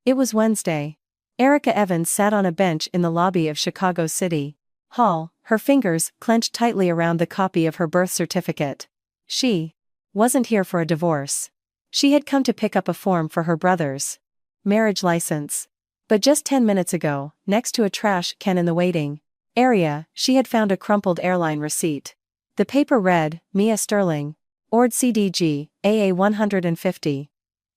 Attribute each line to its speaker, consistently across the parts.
Speaker 1: It was Wednesday. Erica Evans sat on a bench in the lobby of Chicago City Hall, her fingers clenched tightly around the copy of her birth certificate. She wasn't here for a divorce. She had come to pick up a form for her brother's marriage license. But just 10 minutes ago, next to a trash can in the waiting area, she had found a crumpled airline receipt. The paper read, Mia Sterling, Ord CDG, AA 150.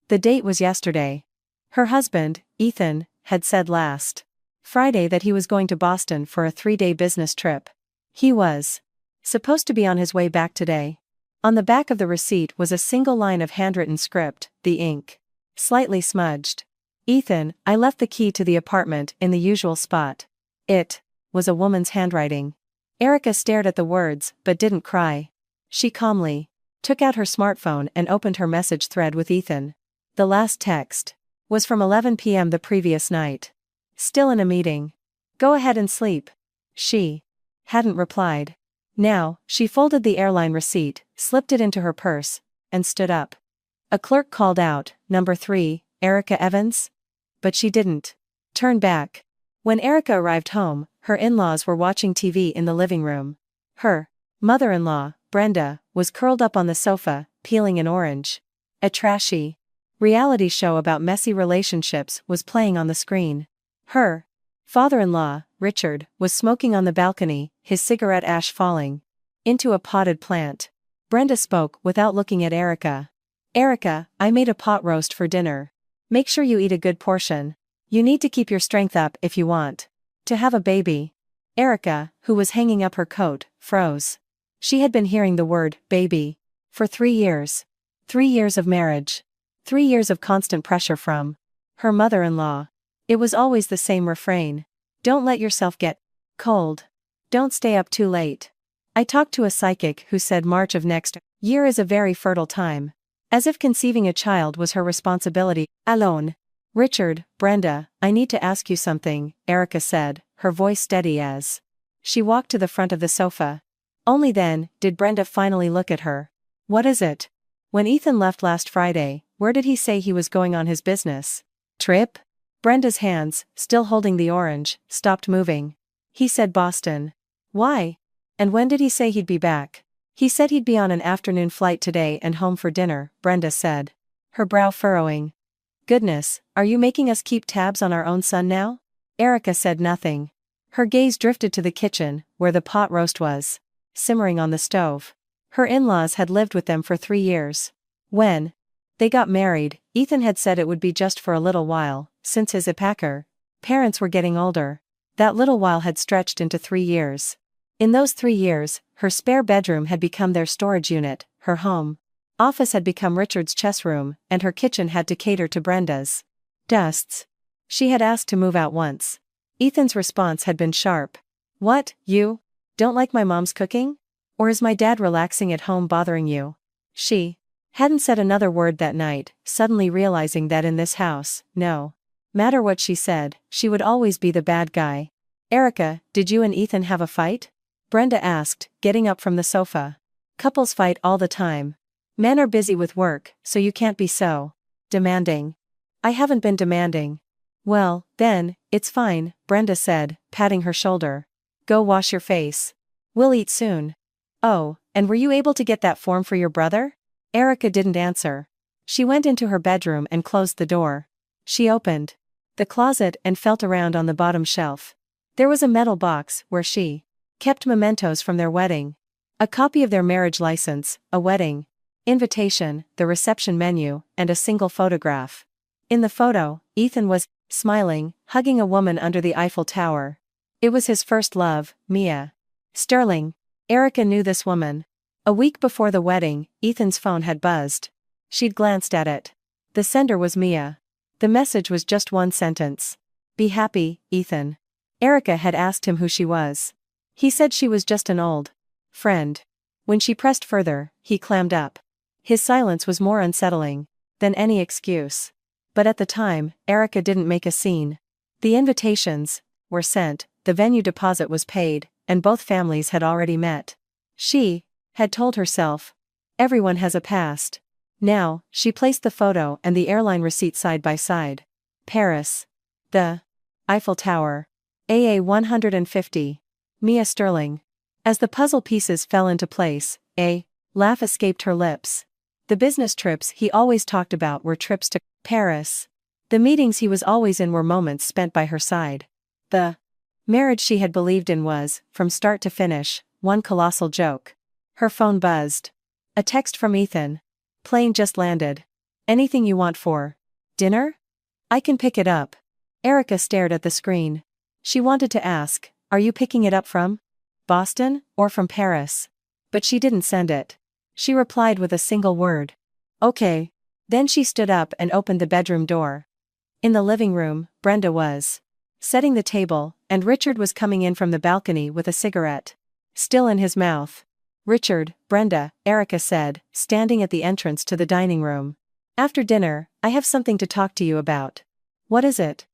Speaker 1: The date was yesterday. Her husband, Ethan, had said last Friday that he was going to Boston for a 3-day business trip. He was supposed to be on his way back today. On the back of the receipt was a single line of handwritten script, the ink slightly smudged. Ethan, I left the key to the apartment in the usual spot. It was a woman's handwriting. Erica stared at the words, but didn't cry. She calmly took out her smartphone and opened her message thread with Ethan. The last text was from 11 p.m. the previous night. Still in a meeting. Go ahead and sleep. She hadn't replied. Now, she folded the airline receipt, slipped it into her purse, and stood up. A clerk called out, Number 3, Erica Evans? But she didn't turn back. When Erica arrived home, her in-laws were watching TV in the living room. Her mother-in-law, Brenda, was curled up on the sofa, peeling an orange. A trashy reality show about messy relationships was playing on the screen. Her father-in-law, Richard, was smoking on the balcony, his cigarette ash falling into a potted plant. Brenda spoke without looking at Erica. Erica, I made a pot roast for dinner. Make sure you eat a good portion. You need to keep your strength up if you want to have a baby. Erica, who was hanging up her coat, froze. She had been hearing the word, baby, for 3 years. 3 years of marriage. 3 years of constant pressure from her mother-in-law. It was always the same refrain. Don't let yourself get cold. Don't stay up too late. I talked to a psychic who said March of next year is a very fertile time. As if conceiving a child was her responsibility alone. Richard, Brenda, I need to ask you something, Erica said, her voice steady as she walked to the front of the sofa. Only then did Brenda finally look at her. What is it? When Ethan left last Friday, where did he say he was going on his business trip? Brenda's hands, still holding the orange, stopped moving. He said Boston. Why? And when did he say he'd be back? He said he'd be on an afternoon flight today and home for dinner, Brenda said, her brow furrowing. Goodness, are you making us keep tabs on our own son now? Erica said nothing. Her gaze drifted to the kitchen, where the pot roast was simmering on the stove. Her in-laws had lived with them for 3 years. When they got married, Ethan had said it would be just for a little while, since his Ipacker parents were getting older. That little while had stretched into 3 years. In those 3 years, her spare bedroom had become their storage unit, her home office had become Richard's chess room, and her kitchen had to cater to Brenda's dusts. She had asked to move out once. Ethan's response had been sharp. What, you? Don't like my mom's cooking? Or is my dad relaxing at home bothering you? She hadn't said another word that night, suddenly realizing that in this house, no matter what she said, she would always be the bad guy. Erica, did you and Ethan have a fight? Brenda asked, getting up from the sofa. Couples fight all the time. Men are busy with work, so you can't be so demanding. I haven't been demanding. Well, then, it's fine, Brenda said, patting her shoulder. Go wash your face. We'll eat soon. Oh, and were you able to get that form for your brother? Erica didn't answer. She went into her bedroom and closed the door. She opened the closet and felt around on the bottom shelf. There was a metal box where she kept mementos from their wedding. A copy of their marriage license, a wedding invitation, the reception menu, and a single photograph. In the photo, Ethan was smiling, hugging a woman under the Eiffel Tower. It was his first love, Mia Sterling. Erica knew this woman. A week before the wedding, Ethan's phone had buzzed. She'd glanced at it. The sender was Mia. The message was just one sentence. Be happy, Ethan. Erica had asked him who she was. He said she was just an old friend. When she pressed further, he clammed up. His silence was more unsettling than any excuse. But at the time, Erica didn't make a scene. The invitations were sent, the venue deposit was paid, and both families had already met. She had told herself, everyone has a past. Now, she placed the photo and the airline receipt side by side. Paris. The Eiffel Tower. AA 150. Mia Sterling. As the puzzle pieces fell into place, a laugh escaped her lips. The business trips he always talked about were trips to Paris. The meetings he was always in were moments spent by her side. The marriage she had believed in was, from start to finish, one colossal joke. Her phone buzzed. A text from Ethan. Plane just landed. Anything you want for dinner? I can pick it up. Erica stared at the screen. She wanted to ask, are you picking it up from Boston, or from Paris? But she didn't send it. She replied with a single word. Okay. Then she stood up and opened the bedroom door. In the living room, Brenda was setting the table, and Richard was coming in from the balcony with a cigarette still in his mouth. Richard, Brenda, Erica said, standing at the entrance to the dining room. After dinner, I have something to talk to you about. What is it?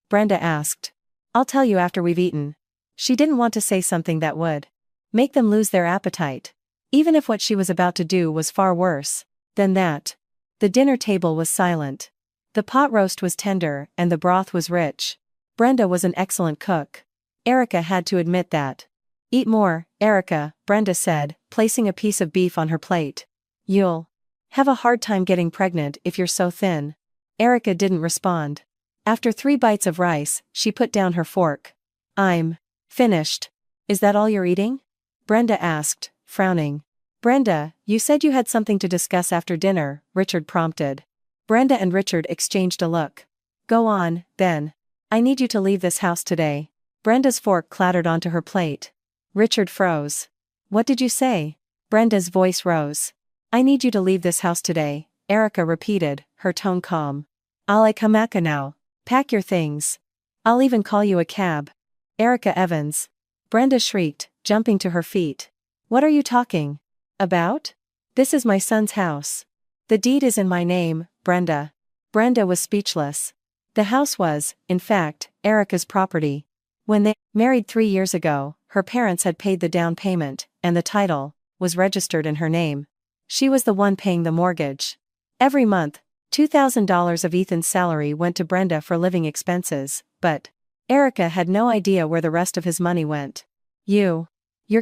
Speaker 1: Brenda asked. I'll tell you after we've eaten. She didn't want to say something that would make them lose their appetite, even if what she was about to do was far worse than that. The dinner table was silent. The pot roast was tender and the broth was rich. Brenda was an excellent cook. Erica had to admit that. Eat more, Erica, Brenda said, placing a piece of beef on her plate. You'll have a hard time getting pregnant if you're so thin. Erica didn't respond. After 3 bites of rice, she put down her fork. I'm finished. Is that all you're eating? Brenda asked, frowning. Brenda, you said you had something to discuss after dinner, Richard prompted. Brenda and Richard exchanged a look. Go on, then. I need you to leave this house today. Brenda's fork clattered onto her plate. Richard froze. What did you say? Brenda's voice rose. I need you to leave this house today, Erica repeated, her tone calm. I'll come back now. Pack your things. I'll even call you a cab. Erica Evans. Brenda shrieked, jumping to her feet. What are you talking about? This is my son's house. The deed is in my name, Brenda. Brenda was speechless. The house was, in fact, Erica's property. When they married 3 years ago, her parents had paid the down payment, and the title was registered in her name. She was the one paying the mortgage. Every month, $2,000 of Ethan's salary went to Brenda for living expenses, but Erica had no idea where the rest of his money went. You're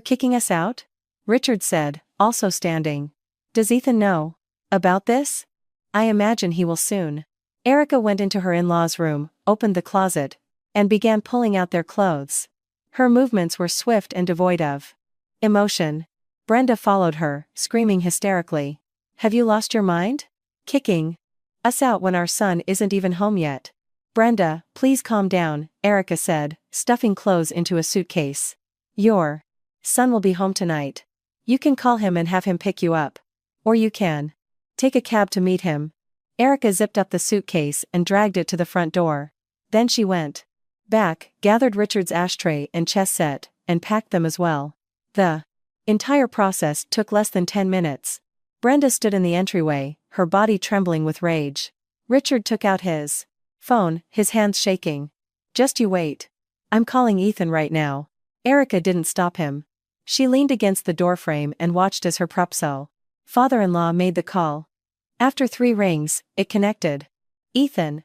Speaker 1: kicking us out? Richard said, also standing. Does Ethan know about this? I imagine he will soon. Erica went into her in-laws' room, opened the closet, and began pulling out their clothes. Her movements were swift and devoid of emotion. Brenda followed her, screaming hysterically. Have you lost your mind? Kicking us out when our son isn't even home yet. Brenda, please calm down, Erica said, stuffing clothes into a suitcase. Your son will be home tonight. You can call him and have him pick you up. Or you can take a cab to meet him. Erica zipped up the suitcase and dragged it to the front door. Then she went back, gathered Richard's ashtray and chess set, and packed them as well. The entire process took less than 10 minutes. Brenda stood in the entryway, her body trembling with rage. Richard took out his phone, his hands shaking. Just you wait. I'm calling Ethan right now. Erica didn't stop him. She leaned against the doorframe and watched as her prupso father-in-law made the call. After 3 rings, it connected. Ethan.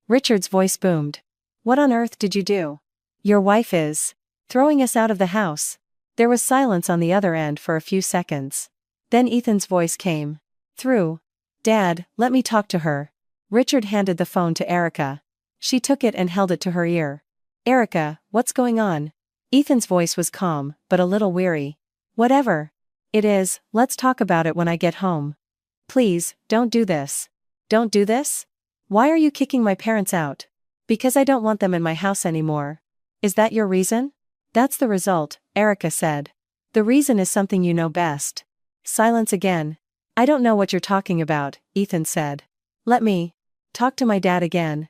Speaker 1: Richard's voice boomed. What on earth did you do? Your wife is throwing us out of the house. There was silence on the other end for a few seconds. Then Ethan's voice came through. Dad, let me talk to her. Richard handed the phone to Erica. She took it and held it to her ear. Erica, what's going on? Ethan's voice was calm, but a little weary. Whatever it is, let's talk about it when I get home. Please, don't do this. Don't do this? Why are you kicking my parents out? Because I don't want them in my house anymore. Is that your reason? That's the result, Erica said. The reason is something you know best. Silence again. I don't know what you're talking about, Ethan said. Let me talk to my dad again.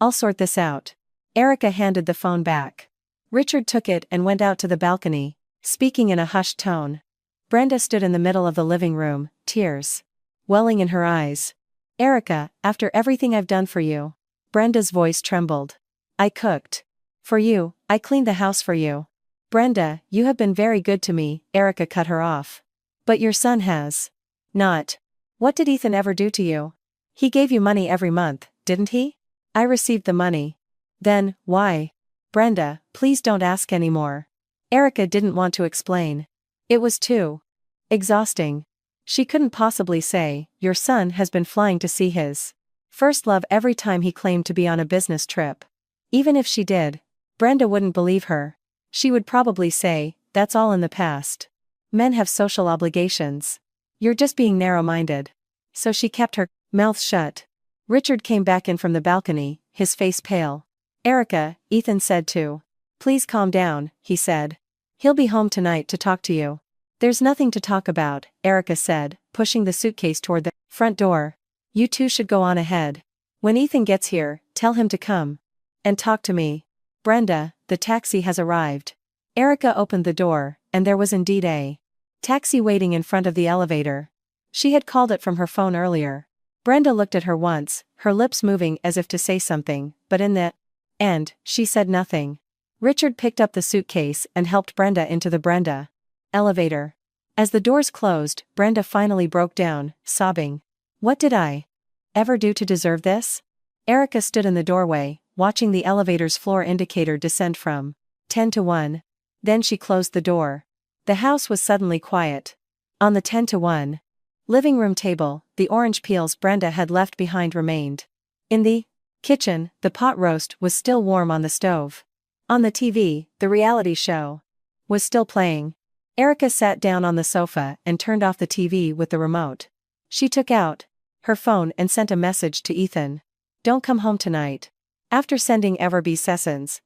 Speaker 1: I'll sort this out. Erica handed the phone back. Richard took it and went out to the balcony, speaking in a hushed tone. Brenda stood in the middle of the living room, tears welling in her eyes. Erica, after everything I've done for you. Brenda's voice trembled. I cooked for you, I cleaned the house for you. Brenda, you have been very good to me, Erica cut her off. But your son has not. What did Ethan ever do to you? He gave you money every month, didn't he? I received the money. Then, why? Brenda, please don't ask anymore. Erica didn't want to explain. It was too exhausting. She couldn't possibly say, your son has been flying to see his first love every time he claimed to be on a business trip. Even if she did, Brenda wouldn't believe her. She would probably say, that's all in the past. Men have social obligations. You're just being narrow-minded. So she kept her mouth shut. Richard came back in from the balcony, his face pale. Erica, Ethan said too. Please calm down, he said. He'll be home tonight to talk to you. There's nothing to talk about, Erica said, pushing the suitcase toward the front door. You two should go on ahead. When Ethan gets here, tell him to come and talk to me. Brenda, the taxi has arrived. Erica opened the door, and there was indeed a taxi waiting in front of the elevator. She had called it from her phone earlier. Brenda looked at her once, her lips moving as if to say something, but in the end, she said nothing. Richard picked up the suitcase and helped Brenda into the Brenda elevator. As the doors closed, Brenda finally broke down, sobbing. What did I ever do to deserve this? Erica stood in the doorway, watching the elevator's floor indicator descend from 10 to 1. Then she closed the door. The house was suddenly quiet. On the 10 to 1 living room table, the orange peels Brenda had left behind remained. In the kitchen, the pot roast was still warm on the stove. On the TV, the reality show was still playing. Erica sat down on the sofa and turned off the TV with the remote. She took out her phone and sent a message to Ethan. Don't come home tonight. After sending Everby Sessions,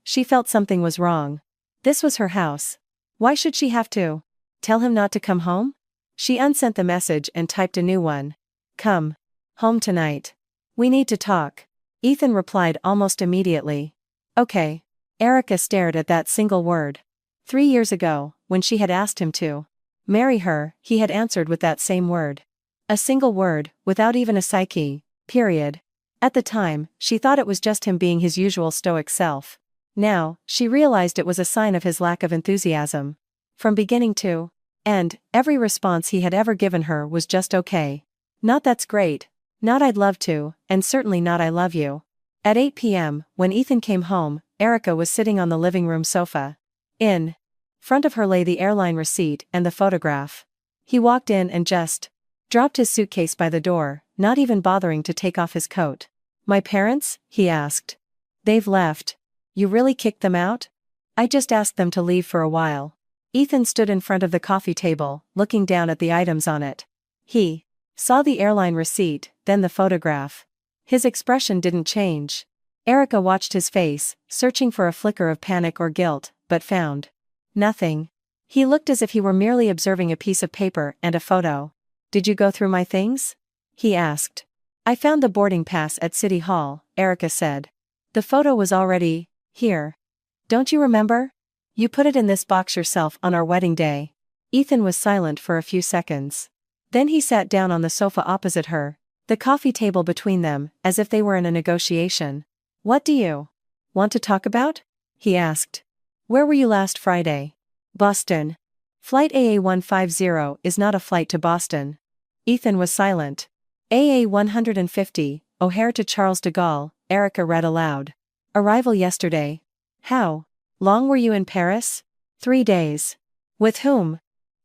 Speaker 1: she felt something was wrong. This was her house. Why should she have to tell him not to come home? She unsent the message and typed a new one. Come home tonight. We need to talk. Ethan replied almost immediately. Okay. Erica stared at that single word. 3 years ago, when she had asked him to marry her, he had answered with that same word. A single word, without even a psyche, period. At the time, she thought it was just him being his usual stoic self. Now, she realized it was a sign of his lack of enthusiasm. From beginning to end, every response he had ever given her was just okay. Not that's great. Not I'd love to, and certainly not I love you. At 8 p.m., when Ethan came home, Erica was sitting on the living room sofa. In front of her lay the airline receipt and the photograph. He walked in and just dropped his suitcase by the door, not even bothering to take off his coat. My parents? He asked. They've left. You really kicked them out? I just asked them to leave for a while. Ethan stood in front of the coffee table, looking down at the items on it. He saw the airline receipt, then the photograph. His expression didn't change. Erica watched his face, searching for a flicker of panic or guilt, but found nothing. He looked as if he were merely observing a piece of paper and a photo. Did you go through my things? He asked. I found the boarding pass at City Hall, Erica said. The photo was already here. Don't you remember? You put it in this box yourself on our wedding day. Ethan was silent for a few seconds. Then he sat down on the sofa opposite her, the coffee table between them, as if they were in a negotiation. What do you want to talk about? He asked. Where were you last Friday? Boston. Flight AA-150 is not a flight to Boston. Ethan was silent. AA-150, O'Hare to Charles de Gaulle, Erica read aloud. Arrival yesterday. How long were you in Paris? 3 days. With whom?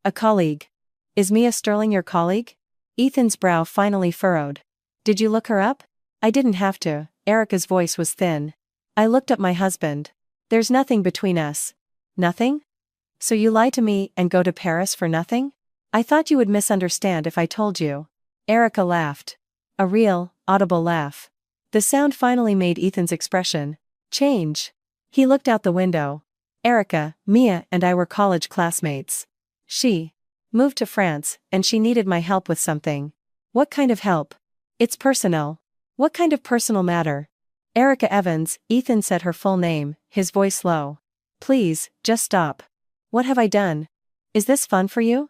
Speaker 1: A colleague. Is Mia Sterling your colleague? Ethan's brow finally furrowed. Did you look her up? I didn't have to. Erica's voice was thin. I looked up my husband. There's nothing between us. Nothing? So you lie to me and go to Paris for nothing? I thought you would misunderstand if I told you. Erica laughed. A real, audible laugh. The sound finally made Ethan's expression change. He looked out the window. Erica, Mia and I were college classmates. She moved to France, and she needed my help with something. What kind of help? It's personal. What kind of personal matter? Erica Evans, Ethan said her full name, his voice low. Please, just stop. What have I done? Is this fun for you?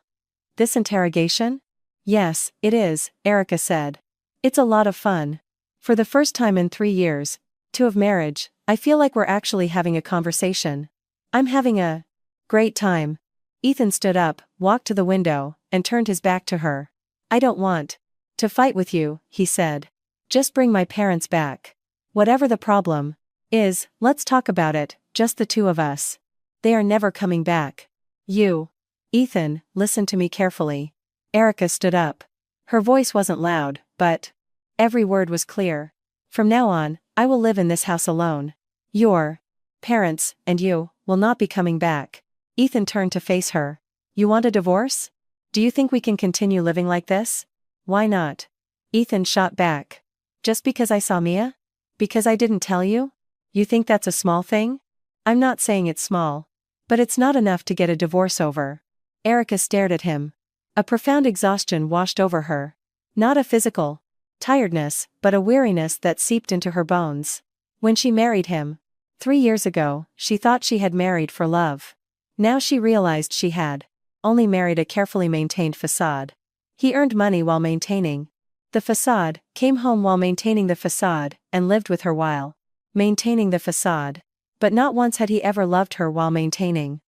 Speaker 1: This interrogation? Yes, it is, Erica said. It's a lot of fun. For the first time in 3 years, of marriage, I feel like we're actually having a conversation. I'm having a great time. Ethan stood up, walked to the window, and turned his back to her. I don't want to fight with you, he said. Just bring my parents back. Whatever the problem is, let's talk about it, just the two of us. They are never coming back. You. Ethan, listen to me carefully. Erica stood up. Her voice wasn't loud, but every word was clear. From now on, I will live in this house alone. Your parents, and you, will not be coming back. Ethan turned to face her. You want a divorce? Do you think we can continue living like this? Why not? Ethan shot back. Just because I saw Mia? Because I didn't tell you? You think that's a small thing? I'm not saying it's small. But it's not enough to get a divorce over. Erica stared at him. A profound exhaustion washed over her. Not a physical tiredness, but a weariness that seeped into her bones. When she married him 3 years ago, she thought she had married for love. Now she realized she had only married a carefully maintained facade. He earned money while maintaining the facade, came home while maintaining the facade, and lived with her while maintaining the facade. But not once had he ever loved her while maintaining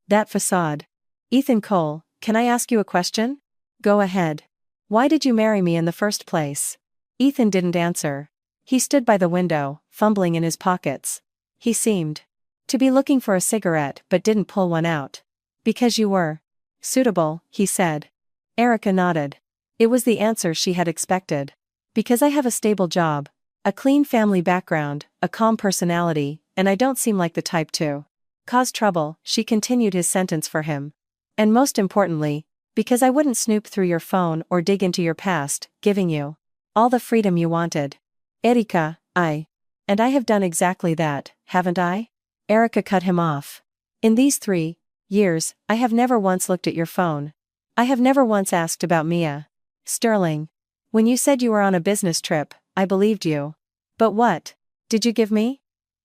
Speaker 1: that facade. Ethan Cole, can I ask you a question? Go ahead. Why did you marry me in the first place? Ethan didn't answer. He stood by the window, fumbling in his pockets. He seemed to be looking for a cigarette but didn't pull one out. Because you were suitable, he said. Erica nodded. It was the answer she had expected. Because I have a stable job, a clean family background, a calm personality, and I don't seem like the type to cause trouble, she continued his sentence for him. And most importantly, because I wouldn't snoop through your phone or dig into your past, giving you all the freedom you wanted. Erica, and I have done exactly that, haven't I? Erica cut him off. In these 3 years, I have never once looked at your phone. I have never once asked about Mia. Sterling. When you said you were on a business trip, I believed you. But what did you give me?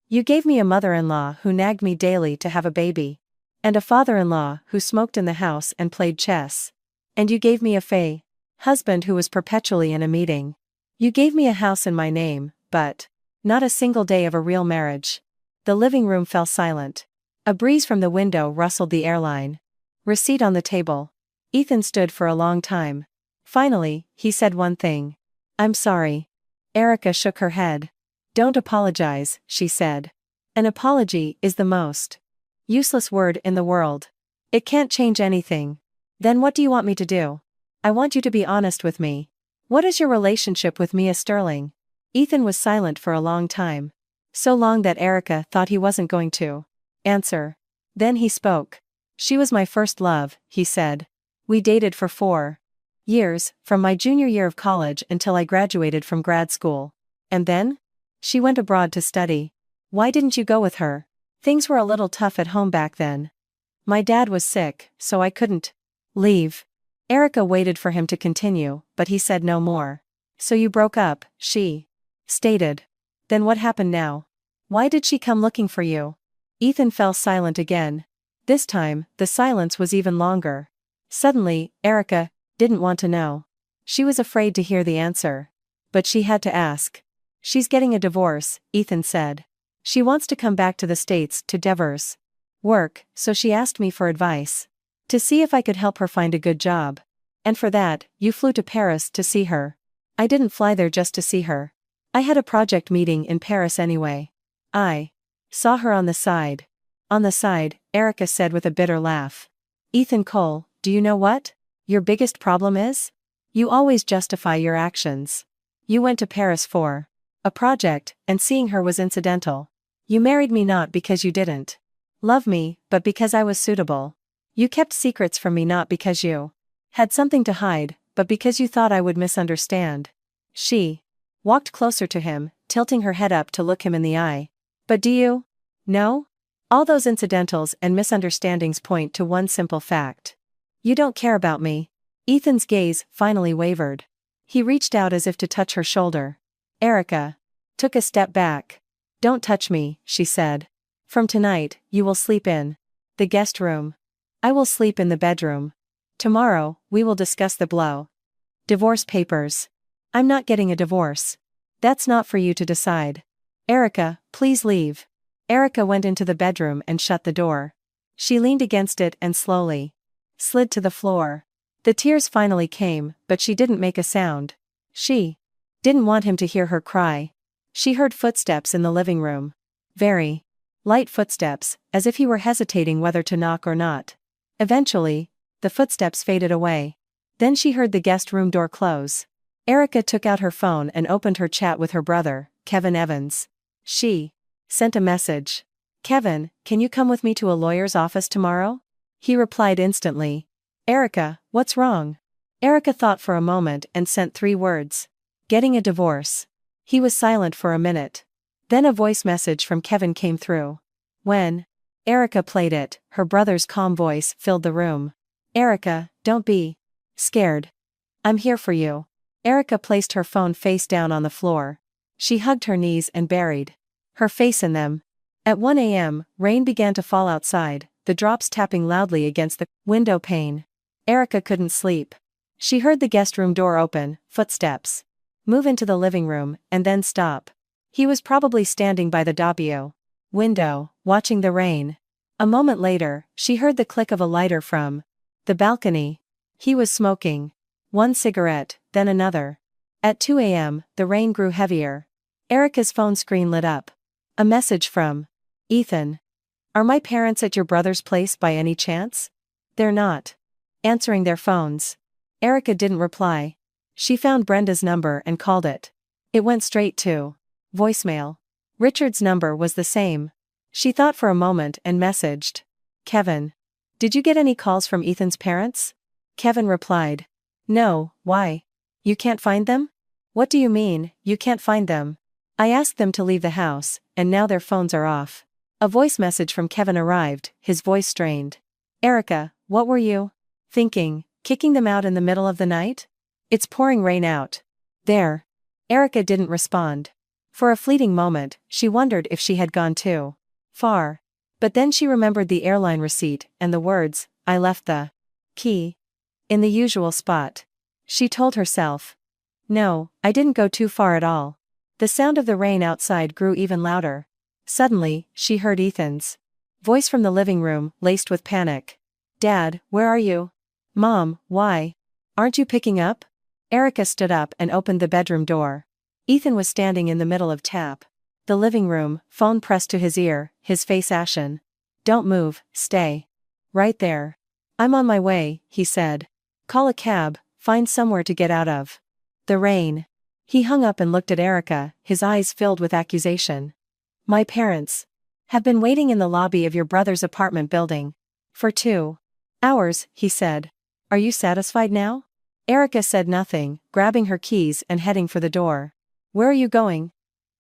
Speaker 1: You gave me a mother-in-law who nagged me daily to have a baby. And a father-in-law who smoked in the house and played chess. And you gave me a husband who was perpetually in a meeting. You gave me a house in my name, but not a single day of a real marriage. The living room fell silent. A breeze from the window rustled the airline receipt on the table. Ethan stood for a long time. Finally, he said one thing. I'm sorry. Erica shook her head. Don't apologize, she said. An apology is the most useless word in the world. It can't change anything. Then what do you want me to do? I want you to be honest with me. What is your relationship with Mia Sterling? Ethan was silent for a long time. So long that Erica thought he wasn't going to answer. Then he spoke. She was my first love, he said. We dated for 4 years, from my junior year of college until I graduated from grad school. And then? She went abroad to study. Why didn't you go with her? Things were a little tough at home back then. My dad was sick, so I couldn't leave. Erica waited for him to continue, but he said no more. So you broke up, she stated. Then what happened now? Why did she come looking for you? Ethan fell silent again. This time, the silence was even longer. Suddenly, Erica didn't want to know. She was afraid to hear the answer. But she had to ask. She's getting a divorce, Ethan said. She wants to come back to the States to Devers work, so she asked me for advice. To see if I could help her find a good job. And for that, you flew to Paris to see her. I didn't fly there just to see her. I had a project meeting in Paris anyway. I saw her on the side. On the side, Erica said with a bitter laugh. Ethan Cole, do you know what your biggest problem is? You always justify your actions. You went to Paris for a project, and seeing her was incidental. You married me not because you didn't love me, but because I was suitable. You kept secrets from me not because you had something to hide, but because you thought I would misunderstand. She walked closer to him, tilting her head up to look him in the eye. But do you know? All those incidentals and misunderstandings point to one simple fact. You don't care about me. Ethan's gaze finally wavered. He reached out as if to touch her shoulder. Erica took a step back. Don't touch me, she said. From tonight, you will sleep in the guest room. I will sleep in the bedroom. Tomorrow, we will discuss the blow. Divorce papers. I'm not getting a divorce. That's not for you to decide. Erica, please leave. Erica went into the bedroom and shut the door. She leaned against it and slowly slid to the floor. The tears finally came, but she didn't make a sound. She didn't want him to hear her cry. She heard footsteps in the living room. Very light footsteps, as if he were hesitating whether to knock or not. Eventually, the footsteps faded away. Then she heard the guest room door close. Erica took out her phone and opened her chat with her brother, Kevin Evans. She sent a message. "Kevin, can you come with me to a lawyer's office tomorrow?" He replied instantly. "Erica, what's wrong?" Erica thought for a moment and sent 3 words. "Getting a divorce." He was silent for a minute. Then a voice message from Kevin came through. When Erica played it, her brother's calm voice filled the room. "Erica, don't be scared. I'm here for you." Erica placed her phone face down on the floor. She hugged her knees and buried her face in them. At 1 a.m., rain began to fall outside, the drops tapping loudly against the window pane. Erica couldn't sleep. She heard the guest room door open, footsteps move into the living room, and then stop. He was probably standing by the W window, watching the rain. A moment later, she heard the click of a lighter from the balcony. He was smoking. 1 cigarette, then another. At 2 a.m., the rain grew heavier. Erica's phone screen lit up. A message from Ethan. "Are my parents at your brother's place by any chance?" "They're not answering their phones." Erica didn't reply. She found Brenda's number and called it. It went straight to voicemail. Richard's number was the same. She thought for a moment and messaged. "Kevin. Did you get any calls from Ethan's parents?" Kevin replied. "No, why? You can't find them?" "What do you mean, you can't find them?" "I asked them to leave the house, and now their phones are off." A voice message from Kevin arrived, his voice strained. "Erica, what were you thinking, kicking them out in the middle of the night? It's pouring rain out there." Erica didn't respond. For a fleeting moment, she wondered if she had gone too far. But then she remembered the airline receipt and the words, "I left the key in the usual spot." She told herself, "No, I didn't go too far at all." The sound of the rain outside grew even louder. Suddenly, she heard Ethan's voice from the living room, laced with panic. "Dad, where are you?" "Mom, why aren't you picking up?" Erica stood up and opened the bedroom door. Ethan was standing in the middle of the living room, phone pressed to his ear, his face ashen. "Don't move, stay right there." "I'm on my way," he said. "Call a cab, find somewhere to get out of the rain." He hung up and looked at Erica, his eyes filled with accusation. "My parents have been waiting in the lobby of your brother's apartment building for 2 hours, he said. "Are you satisfied now?" Erica said nothing, grabbing her keys and heading for the door. "Where are you going?"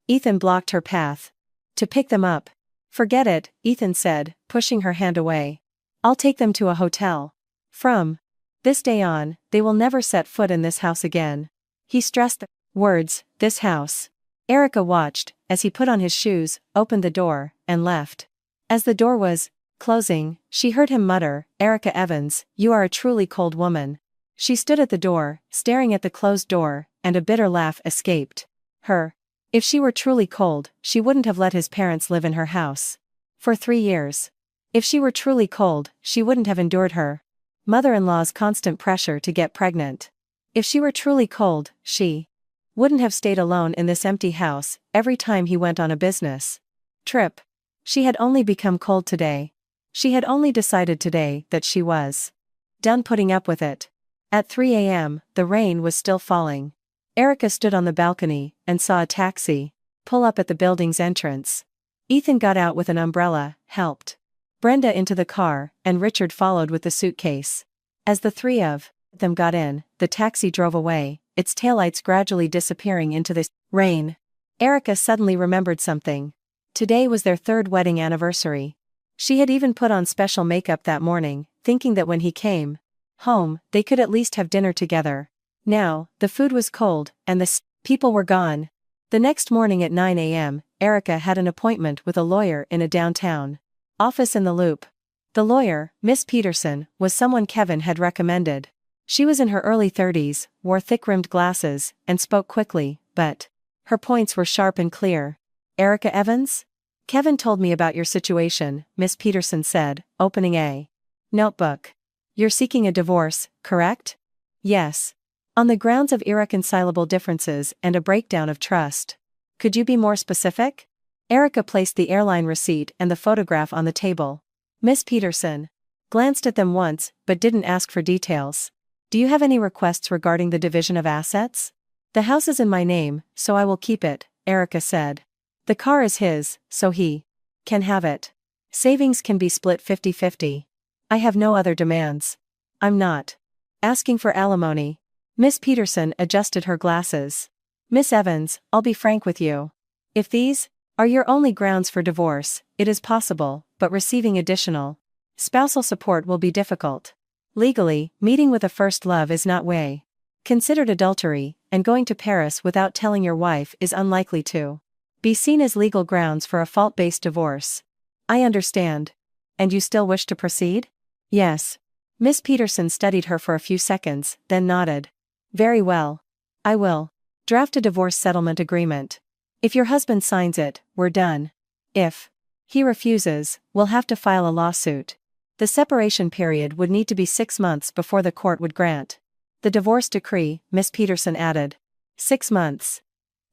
Speaker 1: Ethan blocked her path. "To pick them up." "Forget it," Ethan said, pushing her hand away. "I'll take them to a hotel. From this day on, they will never set foot in this house again." He stressed the words, "this house." Erica watched, as he put on his shoes, opened the door, and left. As the door was closing, she heard him mutter, "Erica Evans, you are a truly cold woman." She stood at the door, staring at the closed door, and a bitter laugh escaped her. If she were truly cold, she wouldn't have let his parents live in her house for 3 years. If she were truly cold, she wouldn't have endured her mother-in-law's constant pressure to get pregnant. If she were truly cold, she wouldn't have stayed alone in this empty house every time he went on a business trip. She had only become cold today. She had only decided today that she was done putting up with it. At 3 a.m., the rain was still falling. Erica stood on the balcony and saw a taxi pull up at the building's entrance. Ethan got out with an umbrella, helped Brenda into the car, and Richard followed with the suitcase. As the 3 of them got in, the taxi drove away, its taillights gradually disappearing into the rain. Erica suddenly remembered something. Today was their 3rd wedding anniversary. She had even put on special makeup that morning, thinking that when he came home, they could at least have dinner together. Now, the food was cold, and the people were gone. The next morning at 9 a.m., Erica had an appointment with a lawyer in a downtown office in the Loop. The lawyer, Miss Peterson, was someone Kevin had recommended. She was in her early 30s, wore thick-rimmed glasses, and spoke quickly, but her points were sharp and clear. "Erica Evans? Kevin told me about your situation," Miss Peterson said, opening a notebook. "You're seeking a divorce, correct?" "Yes. On the grounds of irreconcilable differences and a breakdown of trust." Could you be more specific? Erica placed the airline receipt and the photograph on the table. Miss Peterson glanced at them once, but didn't ask for details. Do you have any requests regarding the division of assets? The house is in my name, so I will keep it, Erica said. The car is his, so he can have it. Savings can be split 50-50. I have no other demands. I'm not asking for alimony. Miss Peterson adjusted her glasses. Miss Evans, I'll be frank with you. If these are your only grounds for divorce, it is possible, but receiving additional spousal support will be difficult. Legally, meeting with a first love is not way considered adultery, and going to Paris without telling your wife is unlikely to be seen as legal grounds for a fault-based divorce. I understand. And you still wish to proceed? Yes. Miss Peterson studied her for a few seconds, then nodded. Very well. I will draft a divorce settlement agreement. If your husband signs it, we're done. If he refuses, we'll have to file a lawsuit. The separation period would need to be 6 months before the court would grant the divorce decree, Miss Peterson added. 6 months.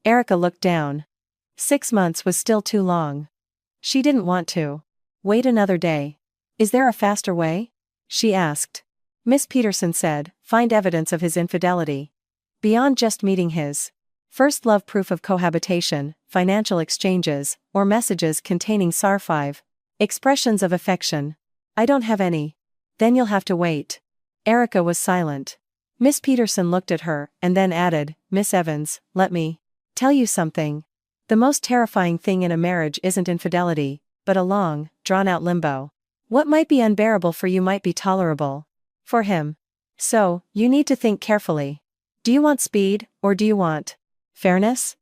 Speaker 1: Erica looked down. 6 months was still too long. She didn't want to wait another day. Is there a faster way? She asked. Miss Peterson said, find evidence of his infidelity. Beyond just meeting his first love, proof of cohabitation, financial exchanges, or messages containing SAR5 expressions of affection. I don't have any. Then you'll have to wait. Erica was silent. Miss Peterson looked at her, and then added, Miss Evans, let me tell you something. The most terrifying thing in a marriage isn't infidelity, but a long, drawn-out limbo. What might be unbearable for you might be tolerable for him. So, you need to think carefully. Do you want speed, or do you want fairness?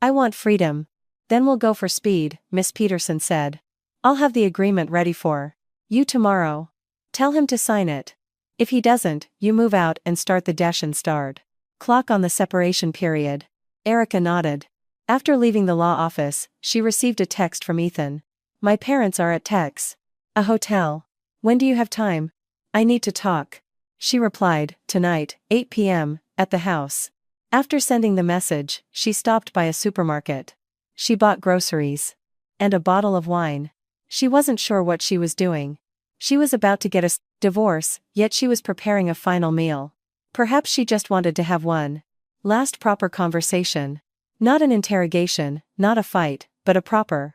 Speaker 1: I want freedom. Then we'll go for speed, Miss Peterson said. I'll have the agreement ready for you tomorrow. Tell him to sign it. If he doesn't, you move out and start the dash and start clock on the separation period. Erica nodded. After leaving the law office, she received a text from Ethan. My parents are at a hotel. When do you have time? I need to talk. She replied, tonight, 8 p.m., at the house. After sending the message, she stopped by a supermarket. She bought groceries and a bottle of wine. She wasn't sure what she was doing. She was about to get a divorce, yet she was preparing a final meal. Perhaps she just wanted to have one last proper conversation. Not an interrogation, not a fight, but a proper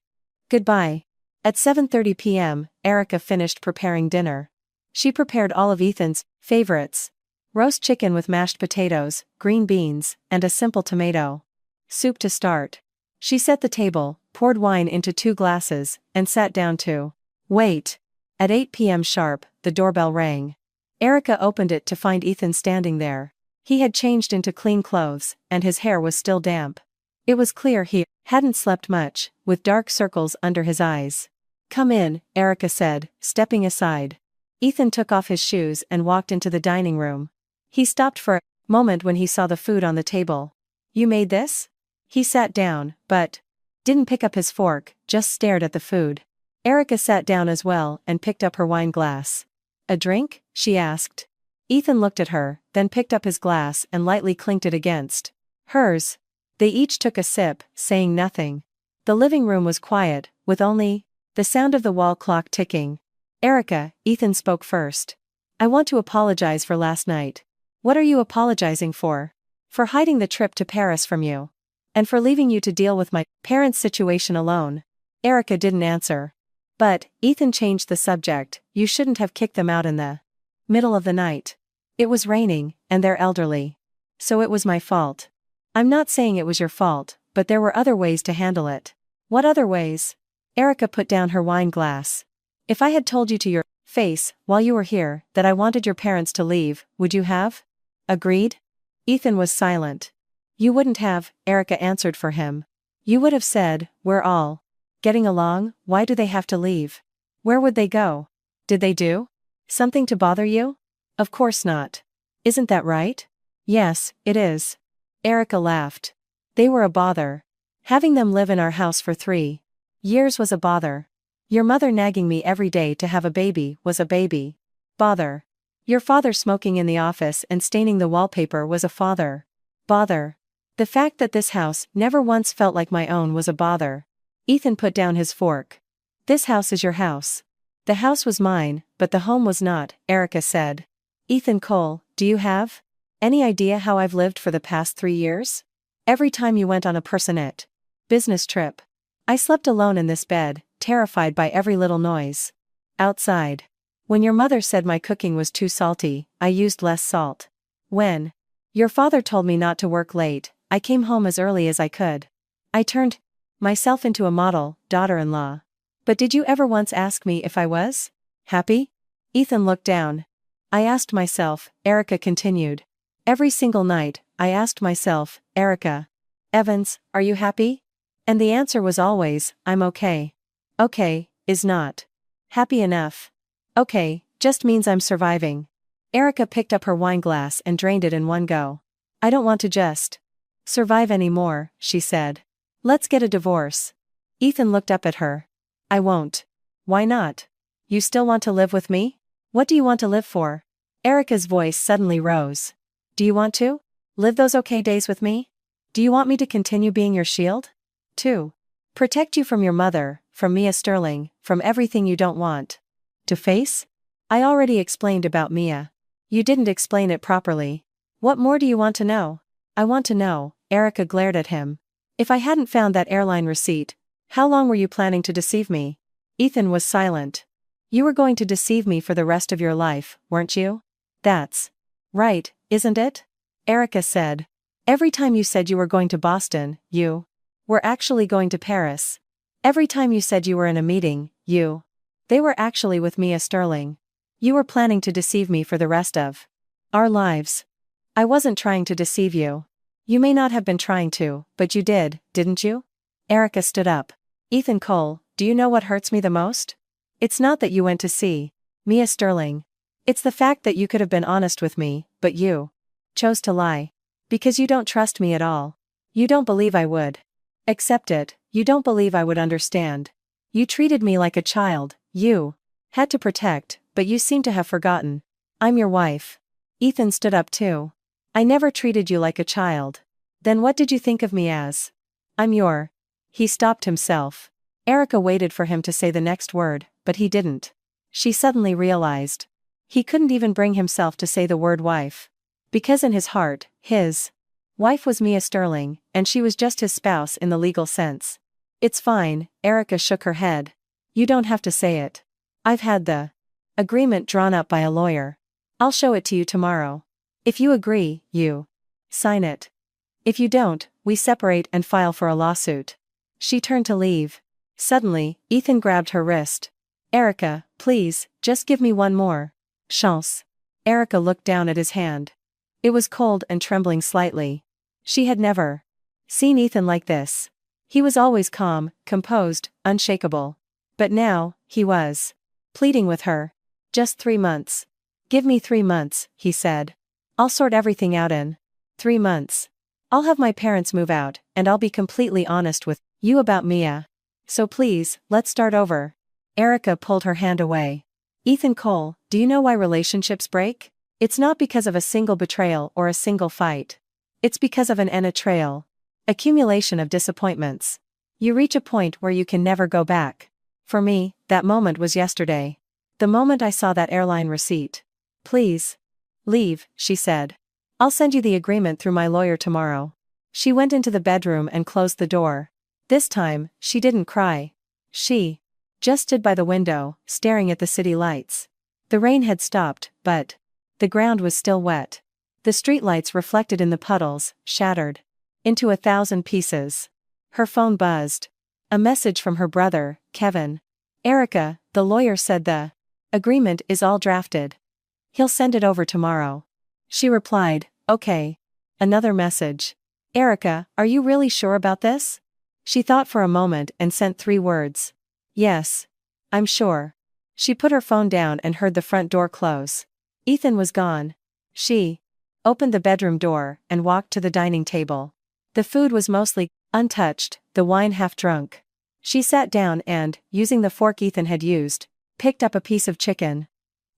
Speaker 1: goodbye. At 7:30 p.m., Erica finished preparing dinner. She prepared all of Ethan's favorites. Roast chicken with mashed potatoes, green beans, and a simple tomato soup to start. She set the table, poured wine into 2 glasses, and sat down to wait. At 8 p.m. sharp, the doorbell rang. Erica opened it to find Ethan standing there. He had changed into clean clothes, and his hair was still damp. It was clear he hadn't slept much, with dark circles under his eyes. Come in, Erica said, stepping aside. Ethan took off his shoes and walked into the dining room. He stopped for a moment when he saw the food on the table. You made this? He sat down, but didn't pick up his fork, just stared at the food. Erica sat down as well and picked up her wine glass. A drink? She asked. Ethan looked at her, then picked up his glass and lightly clinked it against hers. They each took a sip, saying nothing. The living room was quiet, with only the sound of the wall clock ticking. Erica, Ethan spoke first. I want to apologize for last night. What are you apologizing for? For hiding the trip to Paris from you. And for leaving you to deal with my parents' situation alone. Erica didn't answer. But, Ethan changed the subject, you shouldn't have kicked them out in the middle of the night. It was raining, and they're elderly. So it was my fault. I'm not saying it was your fault, but there were other ways to handle it. What other ways? Erica put down her wine glass. If I had told you to your face, while you were here, that I wanted your parents to leave, would you have agreed? Ethan was silent. You wouldn't have, Erica answered for him. You would have said, we're all getting along, why do they have to leave? Where would they go? Did they do something to bother you? Of course not. Isn't that right? Yes, it is. Erica laughed. They were a bother. Having them live in our house for 3 years was a bother. Your mother nagging me every day to have a baby was a baby bother. Your father smoking in the office and staining the wallpaper was a father bother. The fact that this house never once felt like my own was a bother. Ethan put down his fork. This house is your house. The house was mine, but the home was not, Erica said. Ethan Cole, do you have any idea how I've lived for the past 3 years? Every time you went on a personate business trip, I slept alone in this bed, terrified by every little noise outside. When your mother said my cooking was too salty, I used less salt. When your father told me not to work late, I came home as early as I could. I turned myself into a model daughter-in-law. But did you ever once ask me if I was happy? Ethan looked down. I asked myself, Erica continued. Every single night, I asked myself, Erica Evans, are you happy? And the answer was always, I'm okay. Okay, is not happy enough. Okay, just means I'm surviving. Erica picked up her wine glass and drained it in one go. I don't want to just survive anymore, she said. Let's get a divorce. Ethan looked up at her. I won't. Why not? You still want to live with me? What do you want to live for? Erica's voice suddenly rose. Do you want to live those okay days with me? Do you want me to continue being your shield? To protect you from your mother, from Mia Sterling, from everything you don't want to face? I already explained about Mia. You didn't explain it properly. What more do you want to know? I want to know, Erica glared at him. If I hadn't found that airline receipt, how long were you planning to deceive me? Ethan was silent. You were going to deceive me for the rest of your life, weren't you? That's right, isn't it? Erica said. Every time you said you were going to Boston, you were actually going to Paris. Every time you said you were in a meeting, they were actually with Mia Sterling. You were planning to deceive me for the rest of our lives. I wasn't trying to deceive you. You may not have been trying to, but you did, didn't you? Erica stood up. Ethan Cole, do you know what hurts me the most? It's not that you went to see Mia Sterling. It's the fact that you could have been honest with me, but you chose to lie. Because you don't trust me at all. You don't believe I would accept it, you don't believe I would understand. You treated me like a child, you had to protect, but you seem to have forgotten. I'm your wife. Ethan stood up too. I never treated you like a child. Then what did you think of me as? I'm your. He stopped himself. Erica waited for him to say the next word, but he didn't. She suddenly realized. He couldn't even bring himself to say the word wife. Because in his heart, his wife was Mia Sterling, and she was just his spouse in the legal sense. It's fine, Erica shook her head. You don't have to say it. I've had the agreement drawn up by a lawyer. I'll show it to you tomorrow. If you agree, you sign it. If you don't, we separate and file for a lawsuit. She turned to leave. Suddenly, Ethan grabbed her wrist. Erica, please, just give me one more chance. Erica looked down at his hand. It was cold and trembling slightly. She had never seen Ethan like this. He was always calm, composed, unshakable. But now, he was pleading with her. Just 3 months. Give me 3 months, he said. I'll sort everything out in 3 months. I'll have my parents move out, and I'll be completely honest with you about Mia. So please, let's start over. Erica pulled her hand away. Ethan Cole, do you know why relationships break? It's not because of a single betrayal or a single fight. It's because of an entrail. Accumulation of disappointments. You reach a point where you can never go back. For me, that moment was yesterday. The moment I saw that airline receipt. Please leave, she said. I'll send you the agreement through my lawyer tomorrow. She went into the bedroom and closed the door. This time, she didn't cry. She just stood by the window, staring at the city lights. The rain had stopped, but the ground was still wet. The streetlights reflected in the puddles, shattered into 1,000 pieces. Her phone buzzed. A message from her brother, Kevin. Erica, the lawyer said the agreement is all drafted. He'll send it over tomorrow. She replied, okay. Another message. Erica, are you really sure about this? She thought for a moment and sent 3 words. Yes. I'm sure. She put her phone down and heard the front door close. Ethan was gone. She opened the bedroom door and walked to the dining table. The food was mostly untouched, the wine half drunk. She sat down and, using the fork Ethan had used, picked up a piece of chicken.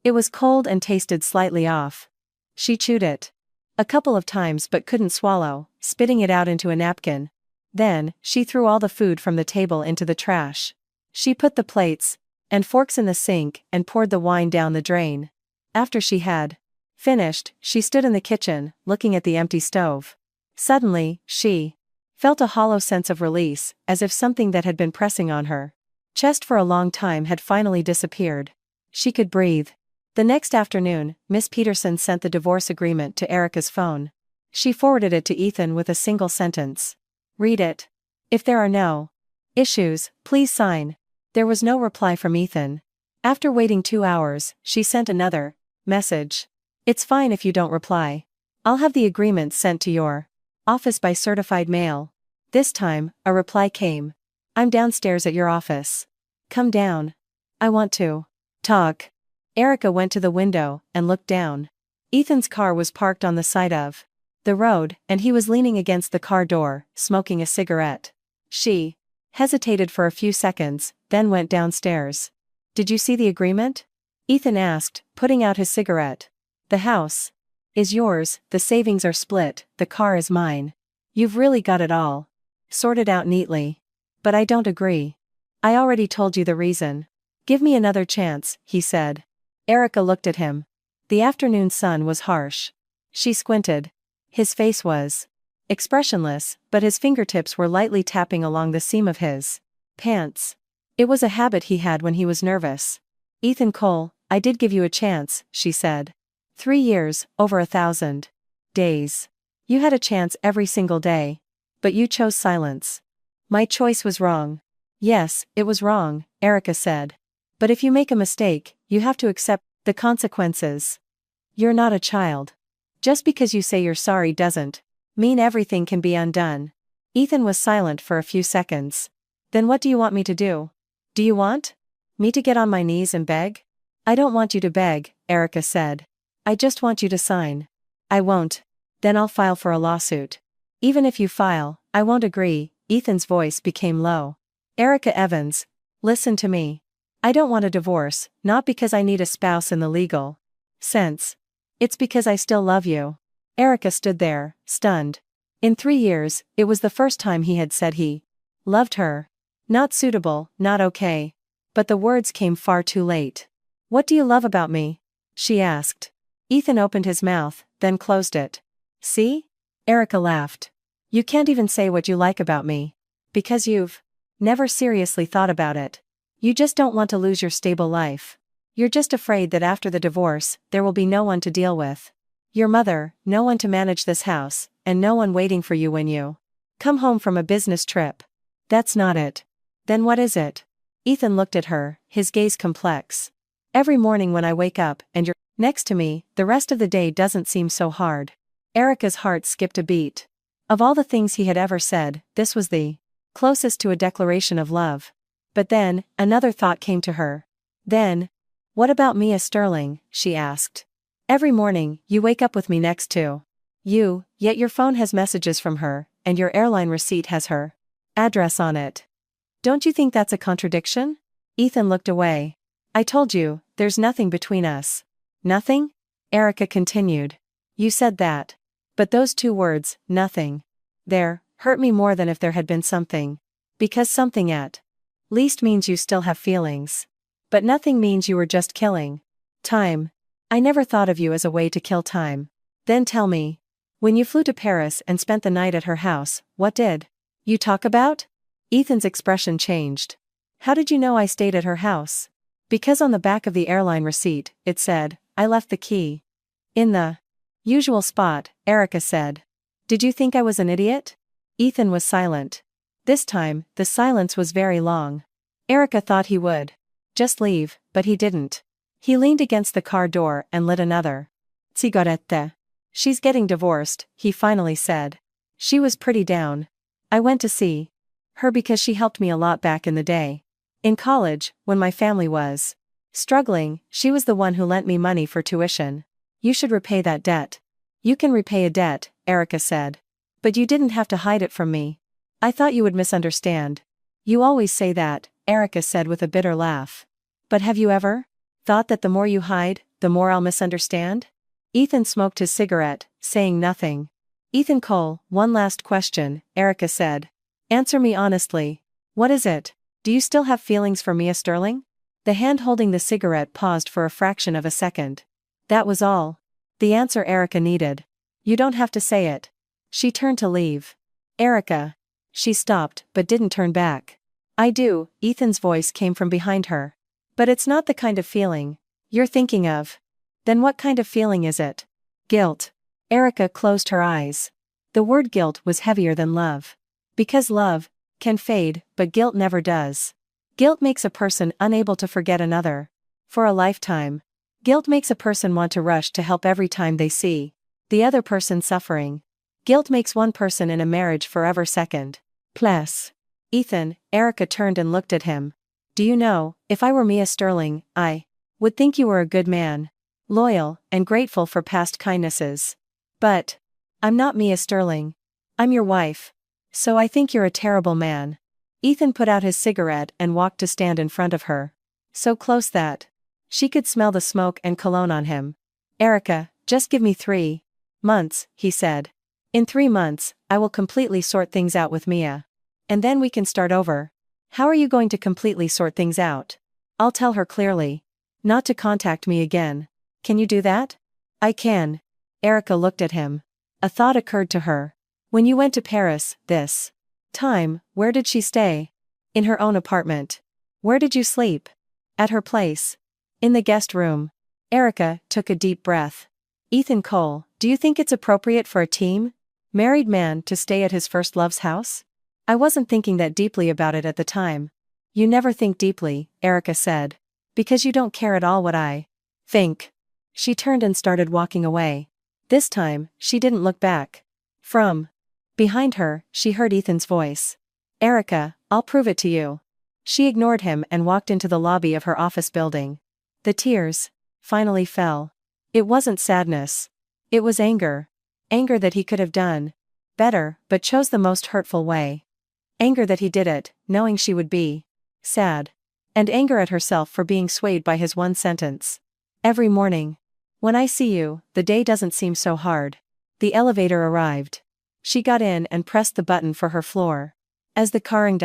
Speaker 1: It was cold and tasted slightly off. She chewed it. A couple of times but couldn't swallow, spitting it out into a napkin. Then, she threw all the food from the table into the trash. She put the plates and forks in the sink and poured the wine down the drain. After she had finished, she stood in the kitchen, looking at the empty stove. Suddenly, she felt a hollow sense of release, as if something that had been pressing on her chest for a long time had finally disappeared. She could breathe. The next afternoon, Miss Peterson sent the divorce agreement to Erica's phone. She forwarded it to Ethan with a single sentence. "Read it. If there are no issues, please sign." There was no reply from Ethan. After waiting 2 hours, she sent another message. "It's fine if you don't reply. I'll have the agreement sent to your office by certified mail." This time, a reply came. "I'm downstairs at your office. Come down. I want to talk." Erica went to the window and looked down. Ethan's car was parked on the side of the road, and he was leaning against the car door, smoking a cigarette. She hesitated for a few seconds, then went downstairs. "Did you see the agreement?" Ethan asked, putting out his cigarette. "The house is yours, the savings are split, the car is mine. You've really got it all sorted out neatly. But I don't agree. I already told you the reason." "Give me another chance," he said. Erica looked at him. The afternoon sun was harsh. She squinted. His face was expressionless, but his fingertips were lightly tapping along the seam of his pants. It was a habit he had when he was nervous. "Ethan Cole, I did give you a chance," she said. 3 years, over 1,000 days. You had a chance every single day. But you chose silence. My choice was wrong." "Yes, it was wrong," Erica said. "But if you make a mistake, you have to accept the consequences. You're not a child. Just because you say you're sorry doesn't mean everything can be undone." Ethan was silent for a few seconds. "Then what do you want me to do? Do you want me to get on my knees and beg?" "I don't want you to beg," Erica said. "I just want you to sign." "I won't. Then I'll file for a lawsuit." "Even if you file, I won't agree." Ethan's voice became low. "Erica Evans, listen to me. I don't want a divorce, not because I need a spouse in the legal sense. It's because I still love you." Erica stood there, stunned. In 3 years, it was the first time he had said he loved her. Not suitable, not okay. But the words came far too late. "What do you love about me?" she asked. Ethan opened his mouth, then closed it. "See?" Erica laughed. "You can't even say what you like about me. Because you've never seriously thought about it. You just don't want to lose your stable life. You're just afraid that after the divorce, there will be no one to deal with. Your mother, no one to manage this house, and no one waiting for you when you come home from a business trip. That's not it. Then what is it?" Ethan looked at her, his gaze complex. "Every morning when I wake up and you're next to me, the rest of the day doesn't seem so hard." Erica's heart skipped a beat. Of all the things he had ever said, this was the closest to a declaration of love. But then, another thought came to her. "Then, what about Mia Sterling?" she asked. "Every morning, you wake up with me next to you, yet your phone has messages from her, and your airline receipt has her address on it. Don't you think that's a contradiction?" Ethan looked away. "I told you, there's nothing between us." "Nothing?" Erica continued. "You said that. But those 2 words, nothing, there, hurt me more than if there had been something. Because something at least means you still have feelings. But nothing means you were just killing time. I never thought of you as a way to kill time." "Then tell me. When you flew to Paris and spent the night at her house, what did you talk about?" Ethan's expression changed. "How did you know I stayed at her house?" "Because on the back of the airline receipt, it said, I left the key in the usual spot," Erica said. "Did you think I was an idiot?" Ethan was silent. This time, the silence was very long. Erica thought he would just leave, but he didn't. He leaned against the car door and lit another cigarette. "She's getting divorced," he finally said. "She was pretty down. I went to see her because she helped me a lot back in the day. In college, when my family was struggling, she was the one who lent me money for tuition. You should repay that debt." "You can repay a debt," Erica said. "But you didn't have to hide it from me. I thought you would misunderstand." "You always say that," Erica said with a bitter laugh. "But have you ever thought that the more you hide, the more I'll misunderstand?" Ethan smoked his cigarette, saying nothing. Ethan Cole, one last question, Erica said. Answer me honestly. What is it? Do you still have feelings for Mia Sterling? The hand holding the cigarette paused for a fraction of a second. That was all. The answer Erica needed. You don't have to say it. She turned to leave. Erica. She stopped, but didn't turn back. I do, Ethan's voice came from behind her. But it's not the kind of feeling you're thinking of. Then what kind of feeling is it? Guilt. Erica closed her eyes. The word guilt was heavier than love. Because love can fade, but guilt never does. Guilt makes a person unable to forget another. For a lifetime. Guilt makes a person want to rush to help every time they see the other person suffering. Guilt makes one person in a marriage forever second. Plus. Ethan, Erica turned and looked at him. Do you know, if I were Mia Sterling, I would think you were a good man. Loyal, and grateful for past kindnesses. But I'm not Mia Sterling. I'm your wife. So I think you're a terrible man. Ethan put out his cigarette and walked to stand in front of her. So close that she could smell the smoke and cologne on him. Erica, just give me 3 months, he said. In 3 months, I will completely sort things out with Mia. And then we can start over. How are you going to completely sort things out? I'll tell her clearly. Not to contact me again. Can you do that? I can. Erica looked at him. A thought occurred to her. When you went to Paris, this time, where did she stay? In her own apartment. Where did you sleep? At her place. In the guest room. Erica took a deep breath. Ethan Cole, do you think it's appropriate for a married man to stay at his first love's house? I wasn't thinking that deeply about it at the time. You never think deeply, Erica said. Because you don't care at all what I think. She turned and started walking away. This time, she didn't look back. From behind her, she heard Ethan's voice. Erica, I'll prove it to you. She ignored him and walked into the lobby of her office building. The tears finally fell. It wasn't sadness. It was anger. Anger that he could have done better, but chose the most hurtful way. Anger that he did it, knowing she would be sad. And anger at herself for being swayed by his one sentence. Every morning. When I see you, the day doesn't seem so hard. The elevator arrived. She got in and pressed the button for her floor. As the carring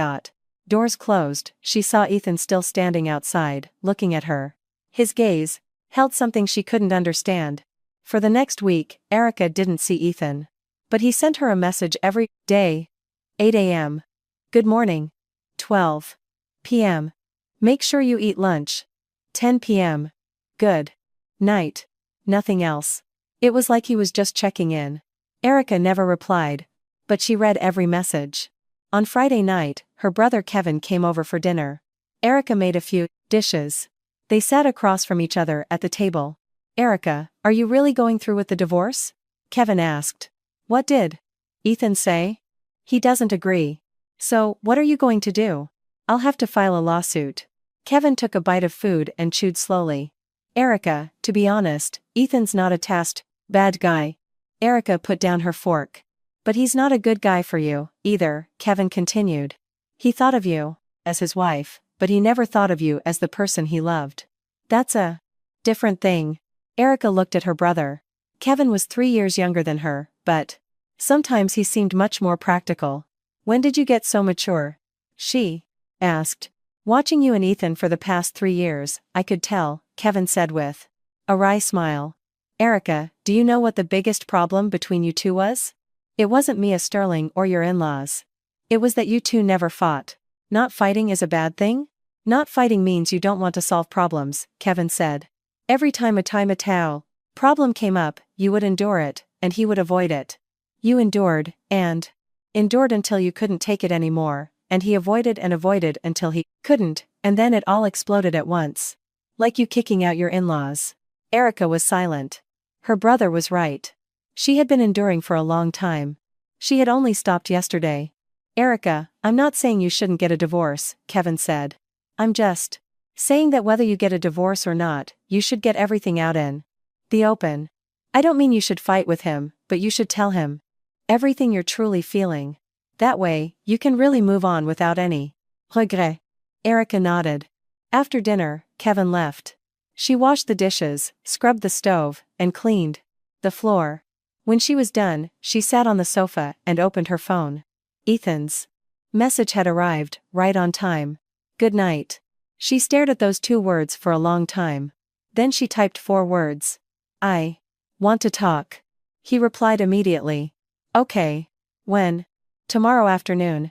Speaker 1: doors closed, she saw Ethan still standing outside, looking at her. His gaze held something she couldn't understand. For the next week, Erica didn't see Ethan. But he sent her a message every day. 8 a.m. Good morning. 12 p.m. Make sure you eat lunch. 10 p.m. Good night. Nothing else. It was like he was just checking in. Erica never replied. But she read every message. On Friday night, her brother Kevin came over for dinner. Erica made a few dishes. They sat across from each other at the table. Erica, are you really going through with the divorce? Kevin asked. What did Ethan say? He doesn't agree. So, what are you going to do? I'll have to file a lawsuit. Kevin took a bite of food and chewed slowly. Erica, to be honest, Ethan's not a bad guy. Erica put down her fork. But he's not a good guy for you, either, Kevin continued. He thought of you as his wife, but he never thought of you as the person he loved. That's a different thing. Erica looked at her brother. Kevin was 3 years younger than her, but sometimes he seemed much more practical. When did you get so mature? She asked. Watching you and Ethan for the past 3 years, I could tell, Kevin said with a wry smile. Erica, do you know what the biggest problem between you two was? It wasn't Mia Sterling or your in-laws. It was that you two never fought. Not fighting is a bad thing? Not fighting means you don't want to solve problems, Kevin said. Every time a problem came up, you would endure it, and he would avoid it. You endured, and endured until you couldn't take it anymore, and he avoided and avoided until he couldn't, and then it all exploded at once. Like you kicking out your in-laws. Erica was silent. Her brother was right. She had been enduring for a long time. She had only stopped yesterday. Erica, I'm not saying you shouldn't get a divorce, Kevin said. I'm just saying that whether you get a divorce or not, you should get everything out in the open. I don't mean you should fight with him, but you should tell him everything you're truly feeling. That way, you can really move on without any regret. Erica nodded. After dinner, Kevin left. She washed the dishes, scrubbed the stove, and cleaned the floor. When she was done, she sat on the sofa and opened her phone. Ethan's message had arrived, right on time. Good night. She stared at those 2 words for a long time. Then she typed 4 words. I want to talk. He replied immediately. Okay. When? Tomorrow afternoon.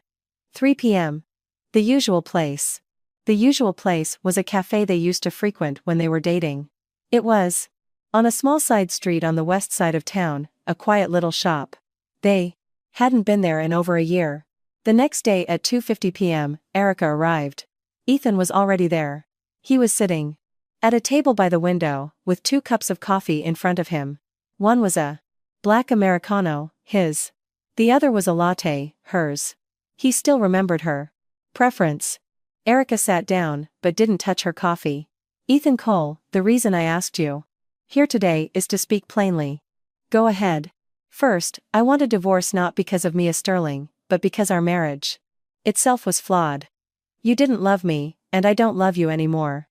Speaker 1: 3 p.m. The usual place. The usual place was a cafe they used to frequent when they were dating. It was on a small side street on the west side of town, a quiet little shop. They hadn't been there in over a year. The next day at 2:50 p.m., Erica arrived. Ethan was already there. He was sitting at a table by the window, with 2 cups of coffee in front of him. One was a black Americano, his. The other was a latte, hers. He still remembered her preference. Erica sat down, but didn't touch her coffee. Ethan Cole, the reason I asked you here today is to speak plainly. Go ahead. First, I want a divorce not because of Mia Sterling, but because our marriage itself was flawed. You didn't love me, and I don't love you anymore.